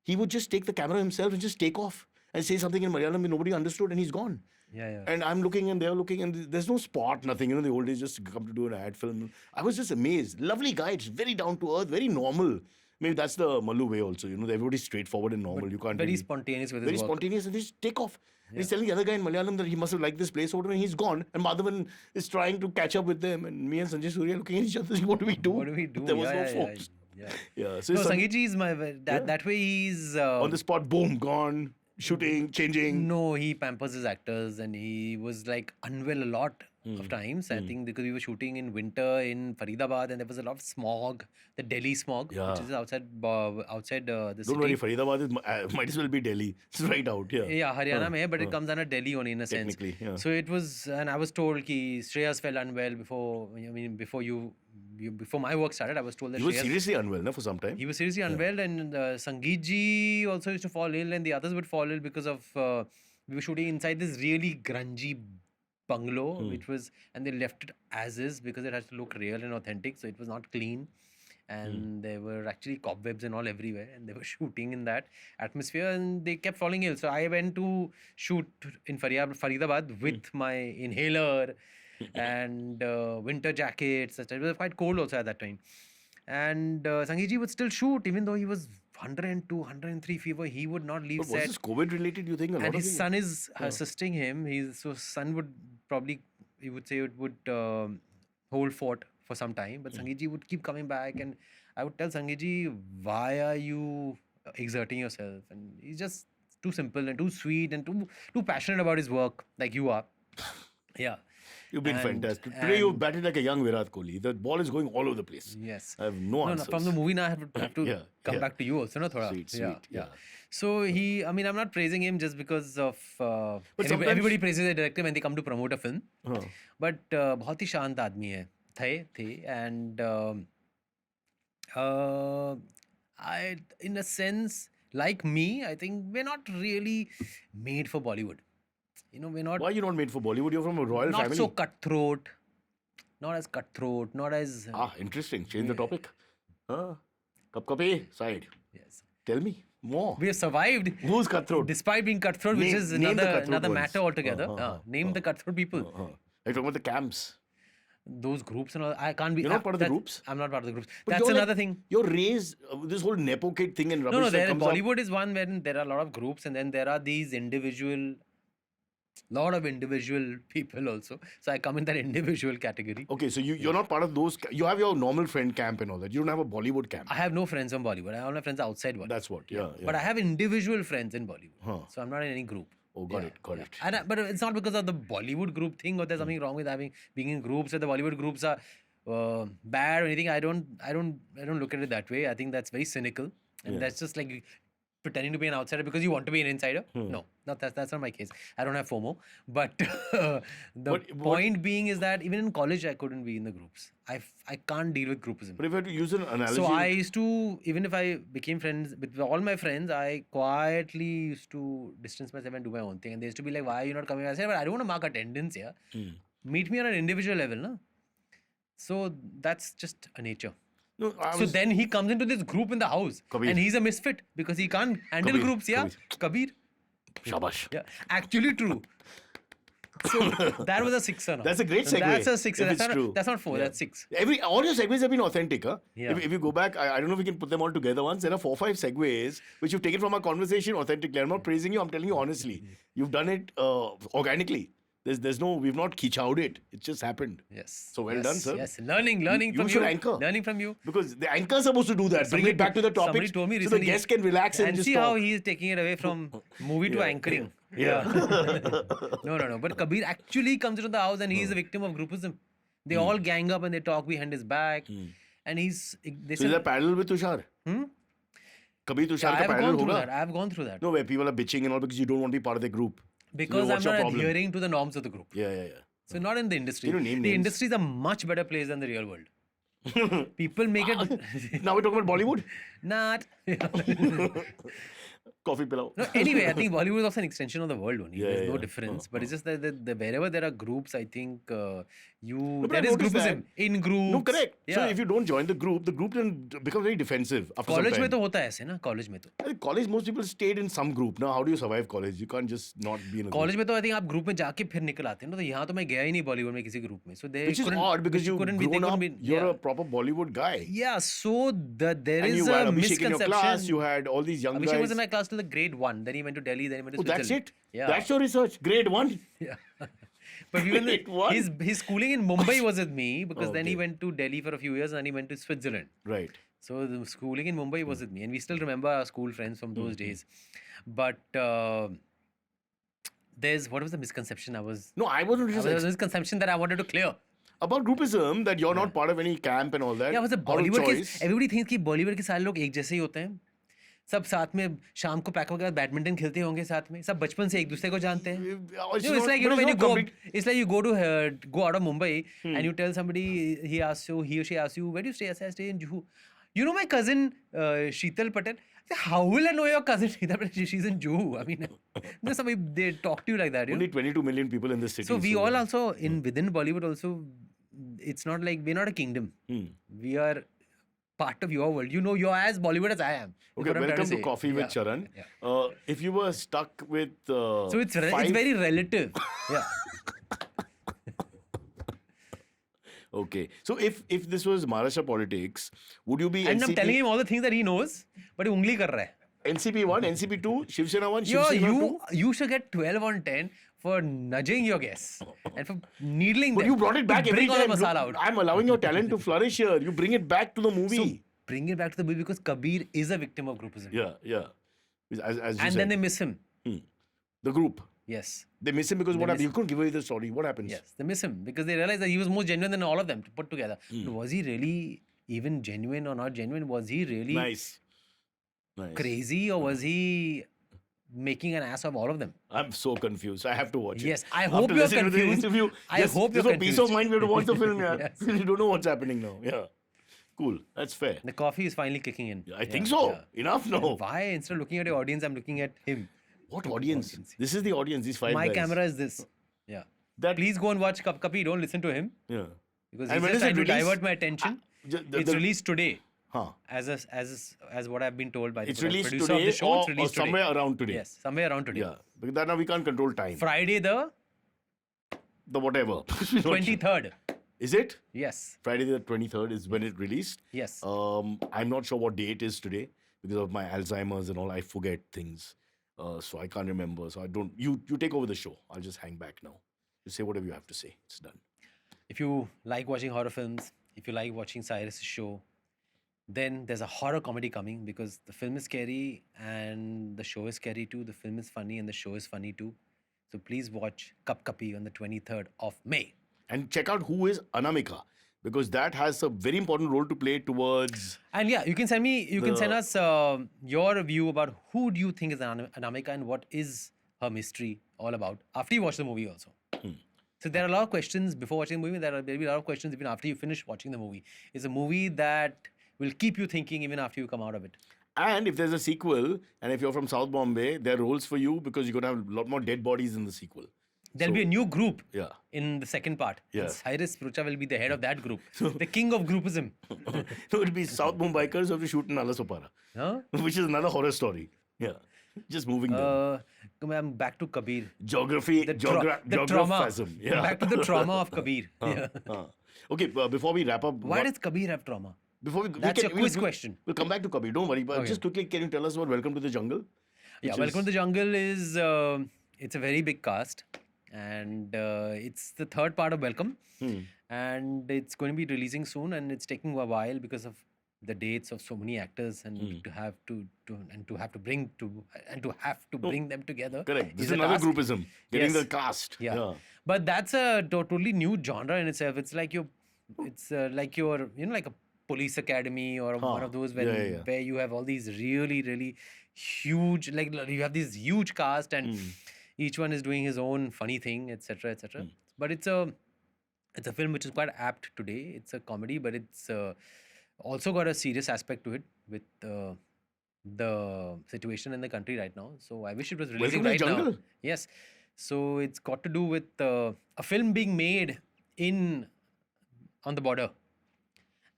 He would just take the camera himself and just take off and say something in Malayalam that nobody understood, and he's gone. Yeah. And I'm looking and they're looking and there's no spot, nothing. You know, the old days just come to do an ad film. I was just amazed. Lovely guy. It's very down to earth, very normal. Maybe that's the Malu way also. You know, everybody's straightforward and normal. You can't Very really- spontaneous with very his work. spontaneous and they just take off. And he's telling the other guy in Malayalam that he must have liked this placeholder and he's gone. And Madhavan is trying to catch up with them. And me and Sanjay Surya looking at each other saying, what do we do? What do we do? There was Yeah, no yeah, force. yeah. Yeah. So No, it's some- Sangeet ji is that way he's on the spot, boom, gone, shooting, changing. No, he pampers his actors and he was like unwell a lot of times. I think because we were shooting in winter in Faridabad and there was a lot of smog, the Delhi smog, Yeah. which is outside the city. Don't worry, Faridabad is, might as well be Delhi. It's right out here. Yeah, Haryana mein hai, but it comes under Delhi only in a sense. Technically, yeah. So it was, and I was told ki Shreyas fell unwell before my work started. I was told that He was Shreyas seriously unwell no, for some time. he was seriously unwell, and Sangeet ji also used to fall ill, and the others would fall ill because of we were shooting inside this really grungy bungalow, which was, and they left it as is because it had to look real and authentic, so it was not clean, and there were actually cobwebs and all everywhere, and they were shooting in that atmosphere, and they kept falling ill. So I went to shoot in Faridabad with my inhaler and winter jackets. It was quite cold also at that time. And Sangeet ji would still shoot even though he was 102, 103 fever. He would not leave But was set. this COVID related, you think? A lot And of his things? son is assisting him. So son would probably, he would say it would hold fort for some time. But Sangeet ji would keep coming back. And I would tell Sangeet ji, why are you exerting yourself? And he's just too simple and too sweet and too passionate about his work like you are. Yeah. You've been And- fantastic. Today you and- batted like a young Virat Kohli. The ball is going all over the place. Yes. I have no No, answers. from the movie now I have to Yeah, come yeah. back to you also, no? Thoda. Sweet, Yeah, sweet, yeah. yeah. So I'm not praising him just because of sometimes- everybody praises the director when they come to promote a film. Huh. But बहुत ही शांत आदमी है, थे, and I, in a sense, like me, I think we're not really made for Bollywood. You know, we're not Why are you not made for Bollywood? You're from a royal not family. so cutthroat, not as cutthroat, not as Interesting. Change the topic. Kapkape side. yes. Tell me more. We have survived. Who's cutthroat? Despite being cutthroat, which Name- is name the cutthroat another ones. matter altogether. Uh-huh, Name the cutthroat people. Are you talking about the camps? Those groups and all. I can't be. You're not part of the that's- groups? I'm not part of the groups. But That's you're another like- thing. You're raised this whole nepo kid thing and rubbish No, that comes up. Bollywood is one wherein there are a lot of groups and then there are these individual people also. So I come in that individual category. Okay, so you're not part of those. You have your normal friend camp and all that. You don't have a Bollywood camp. I have no friends from Bollywood. I have my friends outside Bollywood. That's what. Yeah. But I have individual friends in Bollywood. Huh. So I'm not in any group. Oh, got it. But it's not because of the Bollywood group thing or there's something wrong with being in groups. Or the Bollywood groups are bad or anything. I don't look at it that way. I think that's very cynical, and that's just like pretending to be an outsider because you want to be an insider. No, that's not my case. I don't have FOMO. But the point being is that even in college, I couldn't be in the groups. I can't deal with groupism. But if I had to use an analogy, So I used to, even if I became friends with all my friends, I quietly used to distance myself and do my own thing. And they used to be like, "Why are you not coming?" I said, "But I don't want to mark attendance here. Meet me on an individual level, na." So that's just a nature. no, I So was, then he comes into this group in the house, Kabir. and he's a misfit because he can't handle Kabir, groups. Yeah, Kabir. shabash. Yeah, actually true. So that was a sixer. Now. That's a great So segue, that's a sixer. if That's it's not, true. that's not four. Yeah. That's six. All your segues have been authentic, huh? Yeah. If you go back, I don't know if we can put them all together once. There are 4 or 5 segues which you've taken from our conversation authentically. I'm not praising you. I'm telling you honestly. You've done it organically. There's no, we've not kichowed it. It just happened. Yes. So well Yes, done, sir. Yes, learning You from should you. anchor. Learning from you. Because the anchor is supposed to do that. Bring it back to the topic. Somebody told me so recently. the guest can relax and just see talk. how he's taking it away from movie to anchoring. Yeah. No. But Kabir actually comes into the house and he's a victim of groupism. They all gang up and they talk behind his back. And he's. They So is that parallel with Tushar? Kabhi Tushar I ka have parallel gone through hoga? that. I have gone through that. No, where people are bitching and all because you don't want to be part of the group. Because what's I'm your not problem? adhering to the norms of the group. Yeah. So not in the industry. You don't name the names. industry is a much better place than the real world. People make it Now we're talking about Bollywood. not. Coffee pillow. No, anyway, I think Bollywood is also an extension of the world only. Yeah, There's no yeah. difference. But it's just that wherever there are groups, I think but there I've is noticed groupism in groups. No, correct. So Yeah. if you don't join the group then becomes very defensive after some College time. में तो होता है ऐसे ना college में तो I think college, most people stayed in some group. Now, how do you survive college? You can't just not be in a college में तो I think आप group में जाके फिर निकल आते हैं ना तो यहाँ तो मैं गया ही नहीं Bollywood में किसी group में so they group. Which is couldn't- odd because which you've couldn't be- they grown up, couldn't be- you're yeah. a proper Bollywood guy. Yeah, so there And is you a had Abhishek in your misconception. class, you had all these young Abhishek guys. was in my class till the grade 1. Then he went to Delhi. Then he went to Oh, that's Switzerland. it? Yeah. That's your research? Grade 1? Yeah. But even Grade one? his schooling in Mumbai was with me because then he Okay. went to Delhi for a few years and then he went to Switzerland. Right. So the schooling in Mumbai was with me, and we still remember our school friends from those days. But what was the misconception I was? No, I wasn't There just was a misconception that I wanted to clear. about groupism that you're not part of any camp and all that. Yeah, was a out of Bollywood के choice. everybody thinks कि Bollywood के सारे लोग एक जैसे ही होते हैं. सब साथ में शाम को पैक होकर बैडमिंटन खेलते होंगे साथ में. सब बचपन से एक दूसरे को जानते हैं. It's No, not- it's like but when you not go, complete- it's like you go out of Mumbai and you tell somebody, he or she asks you, where do you stay? I say, I stay in Juhu. You know my cousin Sheetal Patel? I say, how will I know your cousin Sheetal Patel? She's in Juhu. I mean, they talk to you like that. You know? Only 22 million people in this city. So we all also within Bollywood also, it's not like we're not a kingdom. We are part of your world. You know, you're as Bollywood as I am. is Okay, what I'm trying welcome to say. Coffee with Yeah. Charan. Yeah. If you were stuck with So it's five- very relative. Yeah. Okay, so if this was Maharashtra politics, would you be And I'm telling NCP, him all the things that he knows, but he ungli kar raha hai. NCP 1, NCP 2, Shiv Sena 1, Shiv Yo, Sena 2? you should get 12 on 10 for nudging your guests and for needling But them. you brought it back to every bring all time. the masala Look, out. I'm allowing your talent to flourish here. You bring it back to the movie. So bring it back to the movie because Kabir is a victim of groupism. yeah. As you And said. then they miss him. The group. Yes. They miss him because what miss happened? You couldn't give away the story. What happens? Yes. They miss him because they realize that he was more genuine than all of them put together. Hmm. But was he really even genuine or not genuine? Was he really Nice. crazy or was he making an ass of all of them? I'm so confused. I have to watch it. Yes, I hope After you're listening to the confused. interview, I hope you're just for peace of confused. mind, we have to watch the film. Yeah. Yes. You don't know what's happening now. Yeah. Cool. That's fair. The coffee is finally kicking in. I think so. yeah. Enough now. Why instead of looking at your audience, I'm looking at him. What audience? This is the audience. These 5 My guys. camera is this. Yeah. That Please go and watch Kapi. Don't listen to him Yeah. because And he's when just is trying it to released? divert my attention. It's released today, Huh. as what I've been told by the It's released producer of today the show. or, It's released today. somewhere around today. Yes, somewhere around today. Yeah. Because that now we can't control time. Friday the The whatever. 23rd. Is it? Yes. Friday the 23rd is when it released. Yes. I'm not sure what day it is today because of my Alzheimer's and all. I forget things. So I can't remember. So I don't. You take over the show. I'll just hang back now. You say whatever you have to say. It's done. If you like watching horror films, if you like watching Cyrus' show, then there's a horror comedy coming because the film is scary and the show is scary too. The film is funny and the show is funny too. So please watch Kap Kapi on the 23rd of May. And check out who is Anamika. because that has a very important role to play towards. And yeah, you can send The- us your view about who do you think is Anamika and what is her mystery all about after you watch the movie also. So there are a lot of questions before watching the movie. There will be a lot of questions even after you finish watching the movie. It's a movie that will keep you thinking even after you come out of it. And if there's a sequel, and if you're from South Bombay, there are roles for you because you're going to have a lot more dead bodies in the sequel. There'll be a new group Yeah. in the second part. Yeah. And Cyrus Prucha will be the head of that group. The king of groupism. So it'll be South Mumbaikars who have to shoot in Alasopara, Huh? which is another horror story. Yeah. Just moving them. I'm back to Kabir. Geography, The trauma. geographism. Yeah. Back to the trauma of Kabir. Yeah. Okay, before we wrap up. Why does Kabir have trauma? Before we, That's your quiz question. We'll come back to Kabir. Don't worry. But Okay. just quickly, can you tell us about Welcome to the Jungle? Yeah, Which Welcome is- to the Jungle is it's a very big cast, and it's the third part of Welcome, and it's going to be releasing soon, and it's taking a while because of the dates of so many actors and to have to bring them together. Correct. This is is a another task. groupism. Getting Yes. the cast. Yeah. But that's a totally new genre in itself. It's like like your like a police academy or one of those where you have all these really really huge you have this huge cast and each one is doing his own funny thing, etc., etc. But it's a film which is quite apt today. It's a comedy, but it's also got a serious aspect to it with the situation in the country right now. So I wish it was releasing Welcome to right the now. Jungle? Yes. So it's got to do with a film being made on the border.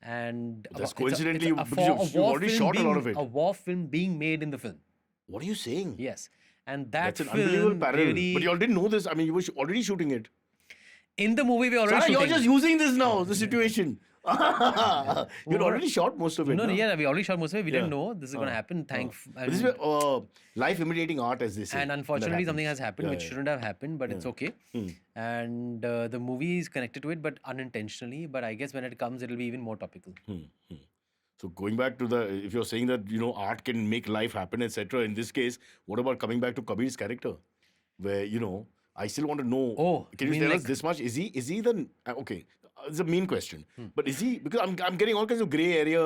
And That's it's coincidentally a because you've already shot a lot of it. A war film being made in the film. What are you saying? Yes. And that That's an film unbelievable parallel. really, But you all didn't know this. I mean, you were already shooting it. in the movie we're already Sarah, shooting. you're just using this now, the situation. You'd already shot most of it. No, no? yeah, we already shot most of it. We didn't Yeah. know this is going to happen. But this is life imitating art, as they say. And unfortunately, something has happened which Yeah. shouldn't have happened, but it's okay. And the movie is connected to it, but unintentionally. But I guess when it comes, it'll be even more topical. So going back to if you're saying that art can make life happen, etc. In this case, what about coming back to Kabir's character, where I still want to know. Oh, can you you mean tell us like- this much? Is he the okay? It's a mean question, but is he? Because I'm getting all kinds of gray area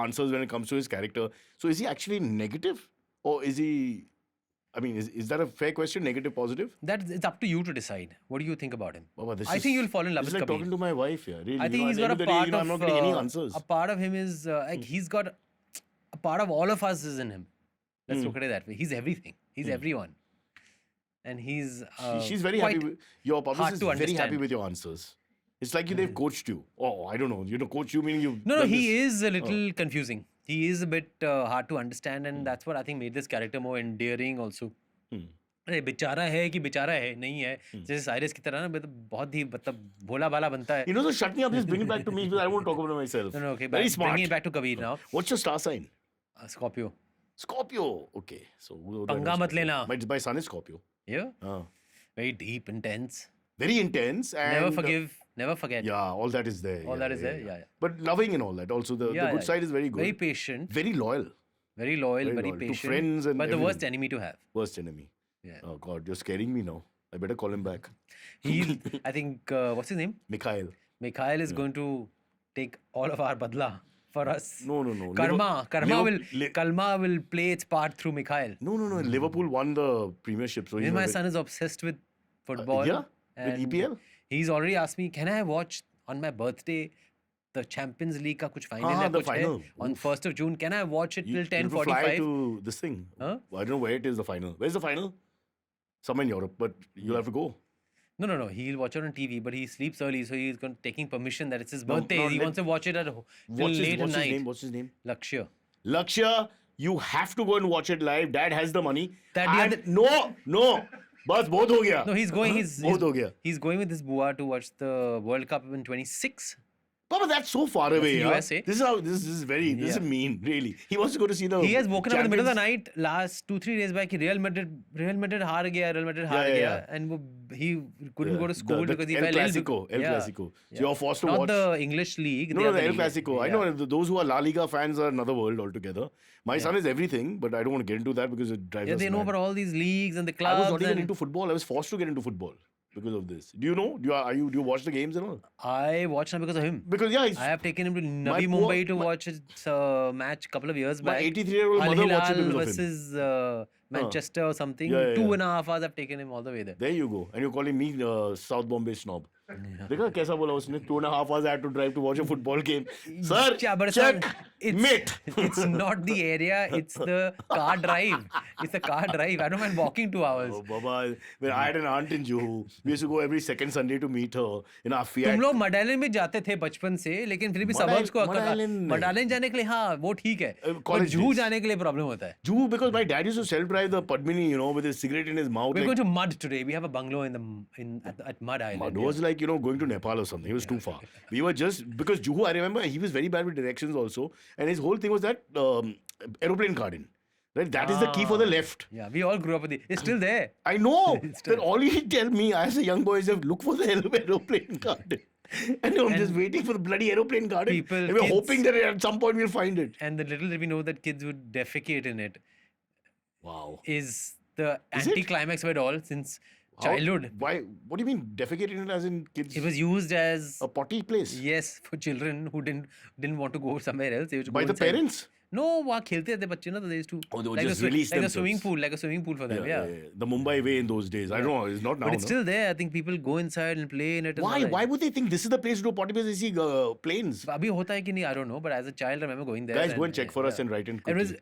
answers when it comes to his character. So is he actually negative, or is he? I mean, is that a fair question? Negative, positive? It's up to you to decide. What do you think about him? Baba, I think you'll fall in love this with is like Kabir. talking to my wife here. Really, I think he's got a at the end part of the day, of I'm not getting any answers. a part of him is like he's got a part of all of us is in him. Let's look at it that way. He's everything. He's everyone, and he's She's very quite happy. Your hard publicist is to very happy understand. with your answers. It's like they've coached you. Oh, I don't know. Coach you meaning you. No, he is a little confusing. He is a bit hard to understand, and that's what I think made this character more endearing also. अरे बेचारा है कि बेचारा है नहीं है जैसे Cyrus की तरह ना बहुत ही मतलब भोला भाला बनता है. So shut me up. Just bring it back to me because I want to talk about myself. No, okay, Very smart. bringing it back to Kabir now. What's your star sign? Scorpio. Scorpio. Okay. So पंगा मत लेना. My son is Scorpio. Yeah, Ah. very deep, intense. Very intense and Never forgive, never forget. Yeah, all that is there. All that is there, yeah. But loving and all that. Also, the Yeah, good yeah. side is very good. Very patient, Very loyal. very loyal, Very very loyal to patient. friends and but the worst everything. enemy to have. Worst enemy. Yeah. Oh God, you're scaring me now. I better call him back. I think, what's his name? Mikhail. Mikhail is going to take all of our badla for us. No. Karma Liver- will play its part through Mikhail. No. Liverpool won the Premiership. So he's My not son is obsessed with football. yeah? With and EPL? He's already asked me, can I watch on my birthday the Champions League का कुछ final हाँ, या the कुछ है final. on 1st of June? Can I watch it till You have to fly 10:45? to this thing. Huh? I don't know where it is, the final. Where's the final? Somewhere in Europe, but you'll have to go. No. He'll watch it on TV, but he sleeps early, so he's taking permission that it's his No, birthday. no, He let- wants to watch it till What's late at his night. name? What's his name? Lakshya. Lakshya, you have to go and watch it live. Dad has the money. That and the no. Bas, बहुत हो गया. No, he's going. बहुत हो गया. He's going with his bua to watch the World Cup in 26. Papa, that's so far away. in Yeah? USA. This is Yeah. mean, really. He wants to go to see the. He has woken up in the middle of the champions. night last 2-3 days back. Real Madrid हार गया, Yeah. and he couldn't go to school because he El fell ill. Clasico. El Yeah. Clasico. So you're forced to Not watch. the English league. No, other the El league. Clasico. I Yeah. know those who are La Liga fans are another world altogether. My son is everything, but I don't want to get into that because it drives Yeah, us they know mad. about all these leagues and the I clubs. was not even and into football. I was forced to get into football. because of this. Do you know? Do you watch the games and all? I watched him because of him. Because yeah, I have taken him to Navi poor- Mumbai to watch his match a couple of years my back. 83-year-old Al mother watched it Hilal because of him. versus Manchester or something. Yeah, yeah, 2.5 hours I've taken him all the way there. There you go. And you're calling me South Bombay snob. देखा कैसा बोला उसने 2.5 hours I had to drive to watch a football game. Sir, Yeah, but check, it's, mate. it's not the area, it's the car drive. It's the car drive. I don't mind walking 2 hours. Oh, Baba, when I had an aunt in Juhu, we used to go every second Sunday to meet her in our Fiat. तुम लोग मडालन में जाते थे बचपन से, लेकिन फिर भी मडाल- सबर्ब्स को मडालन नहीं। मडालन जाने के लिए हाँ वो ठीक है, पर college जूहू days. जाने के लिए प्रॉब्लम होता है. Juhu, because my dad used to self-drive the Padmini, with his cigarette in his mouth. We're like, going to Mud today. We have a bungalow at Mud Island. It was like, going to Nepal or something. It was too far. We were just, because Juhu, I remember, he was very bad with directions also. And his whole thing was that aeroplane garden. Right? That is the key for the left. Yeah, we all grew up with it. It's still there. I know. It's still- That all you tell me as a young boy is look for the aeroplane garden. And I'm just waiting for the bloody aeroplane garden. People- and we're kids- hoping that at some point we'll find it. And the little did we know that kids would defecate in it Wow. is the Is it? anticlimax of it all since How- childhood. Why? What do you mean defecating it as in kids? It was used as a potty place yes for children who didn't want to go somewhere else. They used to by go the inside. parents. No, वहाँ खेलते थे बच्चे ना, तो they used to Oh, they would like just a release like a themselves. swimming pool for them. Yeah. The Mumbai way in those days. I don't know. It's not now. But it's no? still there. I think people go inside and play in it. and Why? all that. Why would they think this is the place to do potty because they see planes? अभी होता है कि नहीं, I don't know. But as a child, I remember going there. Guys, go and check for us and write in quickly.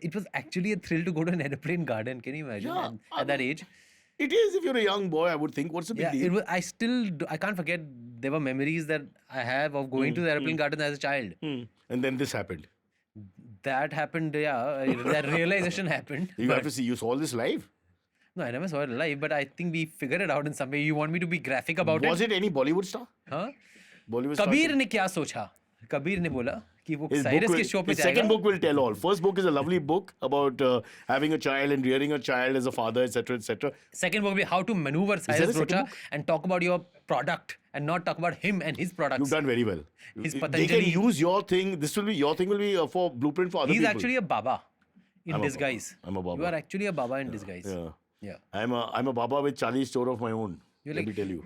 It was actually a thrill to go to an airplane garden. Can you imagine? Yeah, And at that age, It is. If you're a young boy, I would think, what's the big yeah, deal? it was. I can't forget. There were memories that I have of going to the airplane garden as a child. And then this happened. That happened. Yeah, that realization happened. You but- have to see. You saw this live. No, I never saw it live, but I think we figured it out in some way. You want me to be graphic about Was it? it any Bollywood star? हाँ? Bollywood star? Kabir ने क्या सोचा? कबीर ने बोला कि वो His, Cyrus के show पे his second जाएगा. book will tell all. First book is a lovely book about having a child and rearing a child as a father, etc., etc. Second book will be how to maneuver there Cyrus a second Rocha book? and talk about your product and not talk about him and his products. You've done very well. His They can Patanjali- use your thing. This will be your thing. Will be for blueprint for other He's people. actually a Baba in I'm a disguise. Baba. I'm a Baba. You are actually a Baba in disguise. Yeah. Yeah. I'm a Baba with Charlie store of my own. You're Let like- me tell you.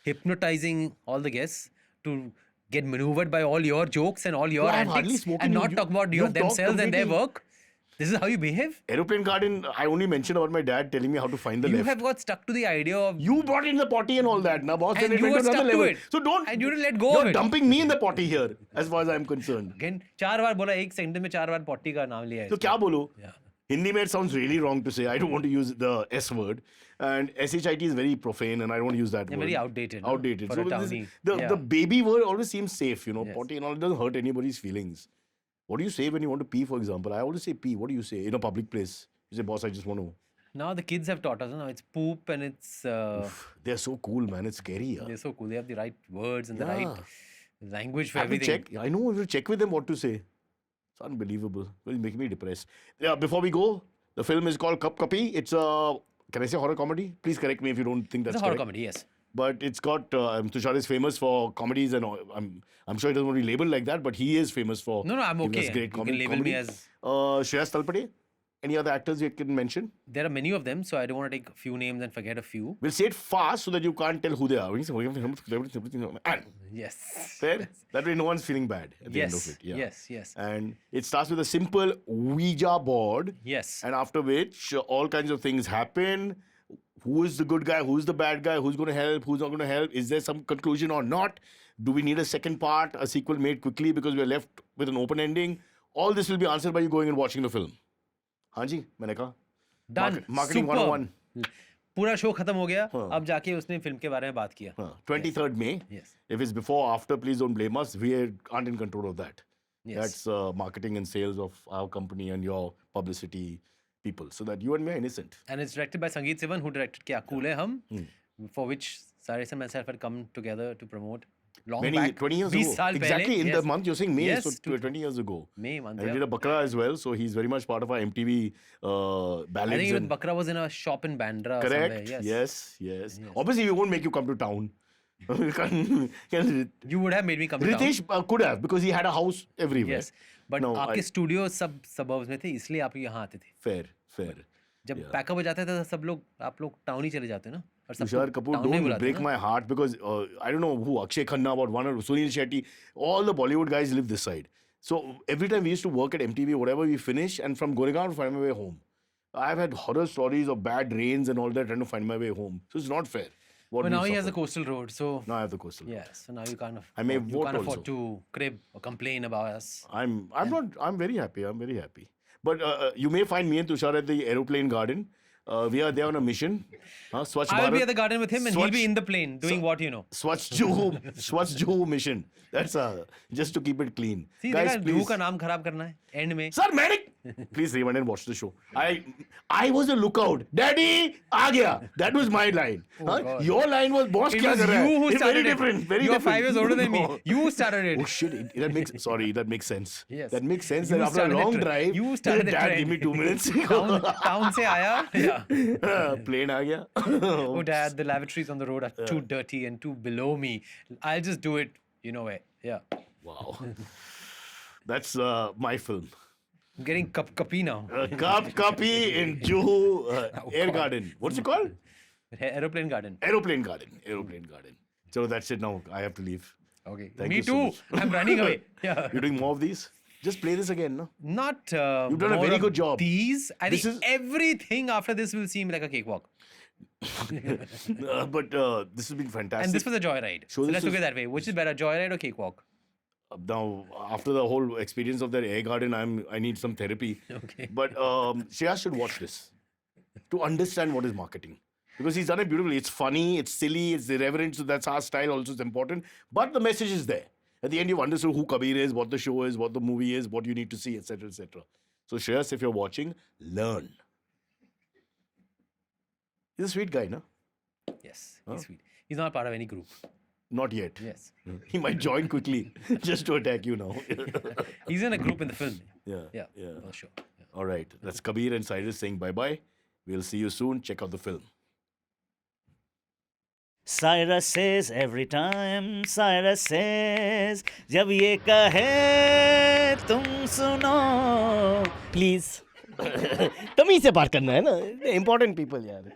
Hypnotizing all the guests to get maneuvered by all your jokes and all your No, I've hardly antics spoken and to not you. talk about You've talked themselves and their completely- work. This is how you behave? Aeroplane garden. I only mentioned about my dad telling me how to find the You left. have got stuck to the idea of You brought in the potty and all that. Now, boss, then And it you went were to another stuck to level. it. So don't. And you didn't let go You're of it. dumping me in the potty here, as far as I'm concerned. again 4 बार बोला, एक sentence में 4 बार potty का नाम लिया है So इसने. क्या बोलो? Yeah. Hindi में it sounds really wrong to say. I don't want to use the S word. And SHIT is very profane and I don't want to use that Yeah, word. very outdated, no? Outdated. For So a this- townie. the Yeah. baby word always seems safe, Yes. potty and all. It doesn't hurt anybody's feelings. What do you say when you want to pee, for example? I always say pee. What do you say in a public place? You say, boss, I just want to. Now the kids have taught us. Now it's poop and it's They're so cool, man. It's scary. Yeah. they're so cool. They have the right words and the Yeah. right language for Have we everything. check? I know. We will check with them what to say. It's unbelievable. It's making me depressed. Yeah. Before we go, the film is called Cup Cuppy. It's a. Can I say horror comedy? Please correct me if you don't think that's It's a horror correct. comedy, yes. But it's got Tushar is famous for comedies and all. I'm sure he doesn't want to be labeled like that, but he is famous for. No, I'm giving us okay. Great You can comedy. label me as- Shreyas Talpade. Any other actors you can mention? There are many of them, so I don't want to take a few names and forget a few. We'll say it fast so that you can't tell who they are. And Yes. fair. That way, no one's feeling bad at the end of Yes. it. Yeah. Yes. And it starts with a simple Ouija board. Yes. And after which, all kinds of things happen. Who is the good guy? Who's the bad guy? Who's going to help? Who's not going to help? Is there some conclusion or not? Do we need a second part, a sequel made quickly because we're left with an open ending? All this will be answered by you going and watching the film. हाँ जी, मैंने कहा. Done. Marketing Superb. 101. पूरा show खत्म हो गया. हाँ. अब जाके उसने फिल्म के बारे में बात किया. 23rd May. Yes. If it's before or after, please don't blame us. We aren't in control of that. Yes. That's marketing and sales of our company and your publicity people. So that you and me are innocent. And it's directed by Sangeet Sivan, who directed Kya Cool Hai Hum, for which Cyrus and myself had come together to promote long back. 20 years 20 ago. साल Exactly, पहले. in the Yes. month you're saying May, Yes, so to- 20 years ago. May month, And he yeah. did a Bakra as well, so he's very much part of our MTV ballads. I think even and- Bakra was in a shop in Bandra or Correct. somewhere. Yes. Obviously, we won't make you come to town. Ritesh You would have made me come to town. Could have because he had a house everywhere. Yes. But No, आपके I- studio सब suburbs में थे, इसलिए आप यहाँ आते थे. Fair. जब पैकअप हो जाता था सब लोग आप लोग टाउन ही चले जाते ना. और सबको Tushar Kapoor, town में don't बुलाते break हैं ना। my heart because I don't know who Akshay Khanna about one or Sunil Shetty. All the Bollywood guys live this side. So every time we used to work at MTV, whatever we finish, and from Goregaon to find my way home. I've had horror stories of bad rains and all that trying to find my way home. So it's not fair. What But now we've he has the suffered. coastal road, so Now I have the coastal. yeah. So now you can't. I may you vote can't afford also. to crib or complain about us. I'm very happy. I'm very happy. But you may find me and Tushar at the aeroplane garden. We are there on a mission. Swachh I'll be Bharat- at the garden with him, and he'll be Swachh- in the plane doing what you know. Swachh Juhu mission. That's just to keep it clean. See, Guys, देखा Juhu please. का नाम खराब करना है end में. Sir, medic! Please rewind and watch the show. I was a lookout. Daddy, aa gaya. That was my line. God. Your line was boss It kya was kar raha hai? you who It's started very it. different. Very You are different. 5 years older than me. No. You started it. Oh shit! That makes that makes sense. Yes. That makes sense. You That after a started the long trend. drive, You started the Dad, trend. give me 2 minutes. Town से आया. Yeah. Plane aa gaya. Oh, Dad, the lavatories on the road are too dirty and too below me. I'll just do it. You know where? Yeah. Wow. That's my film. I'm getting kapi now. Kapi in Juhu Air God. Garden. What's it called? Aeroplane garden. Aeroplane Garden. Aeroplane Garden. So that's it now. I have to leave. Okay. Thank Me you so too. much. I'm running away. Yeah. You're doing more of these? Just play this again, no? Not. You've done a more very of good job. These. I This think is- everything after this will seem like a cakewalk. But this has been fantastic. And this was a joyride. So So this let's look is- at it that way. Which is better, joyride or cakewalk? Now, after the whole experience of that air garden, I need some therapy. Okay. But Shreya should watch this to understand what is marketing. Because he's done it beautifully. It's funny, it's silly, it's irreverent. So that's our style also is important. But the message is there. At the end, you've understood who Kabir is, what the show is, what the movie is, what you need to see, etc., etc. So Shreyas, if you're watching, learn. He's a sweet guy, no? Yes. He's sweet. He's not part of any group. Not yet. Yes. He might join quickly just to attack you now. He's in a group in the film. Yeah. Yeah. Yeah. For sure. Yeah. All right. That's Kabir and Cyrus saying bye-bye. We'll see you soon. Check out the film. Cyrus says every time, Cyrus says, जब ये कहे तुम सुनो, please. तमीज से बात करना है ना, important people यार.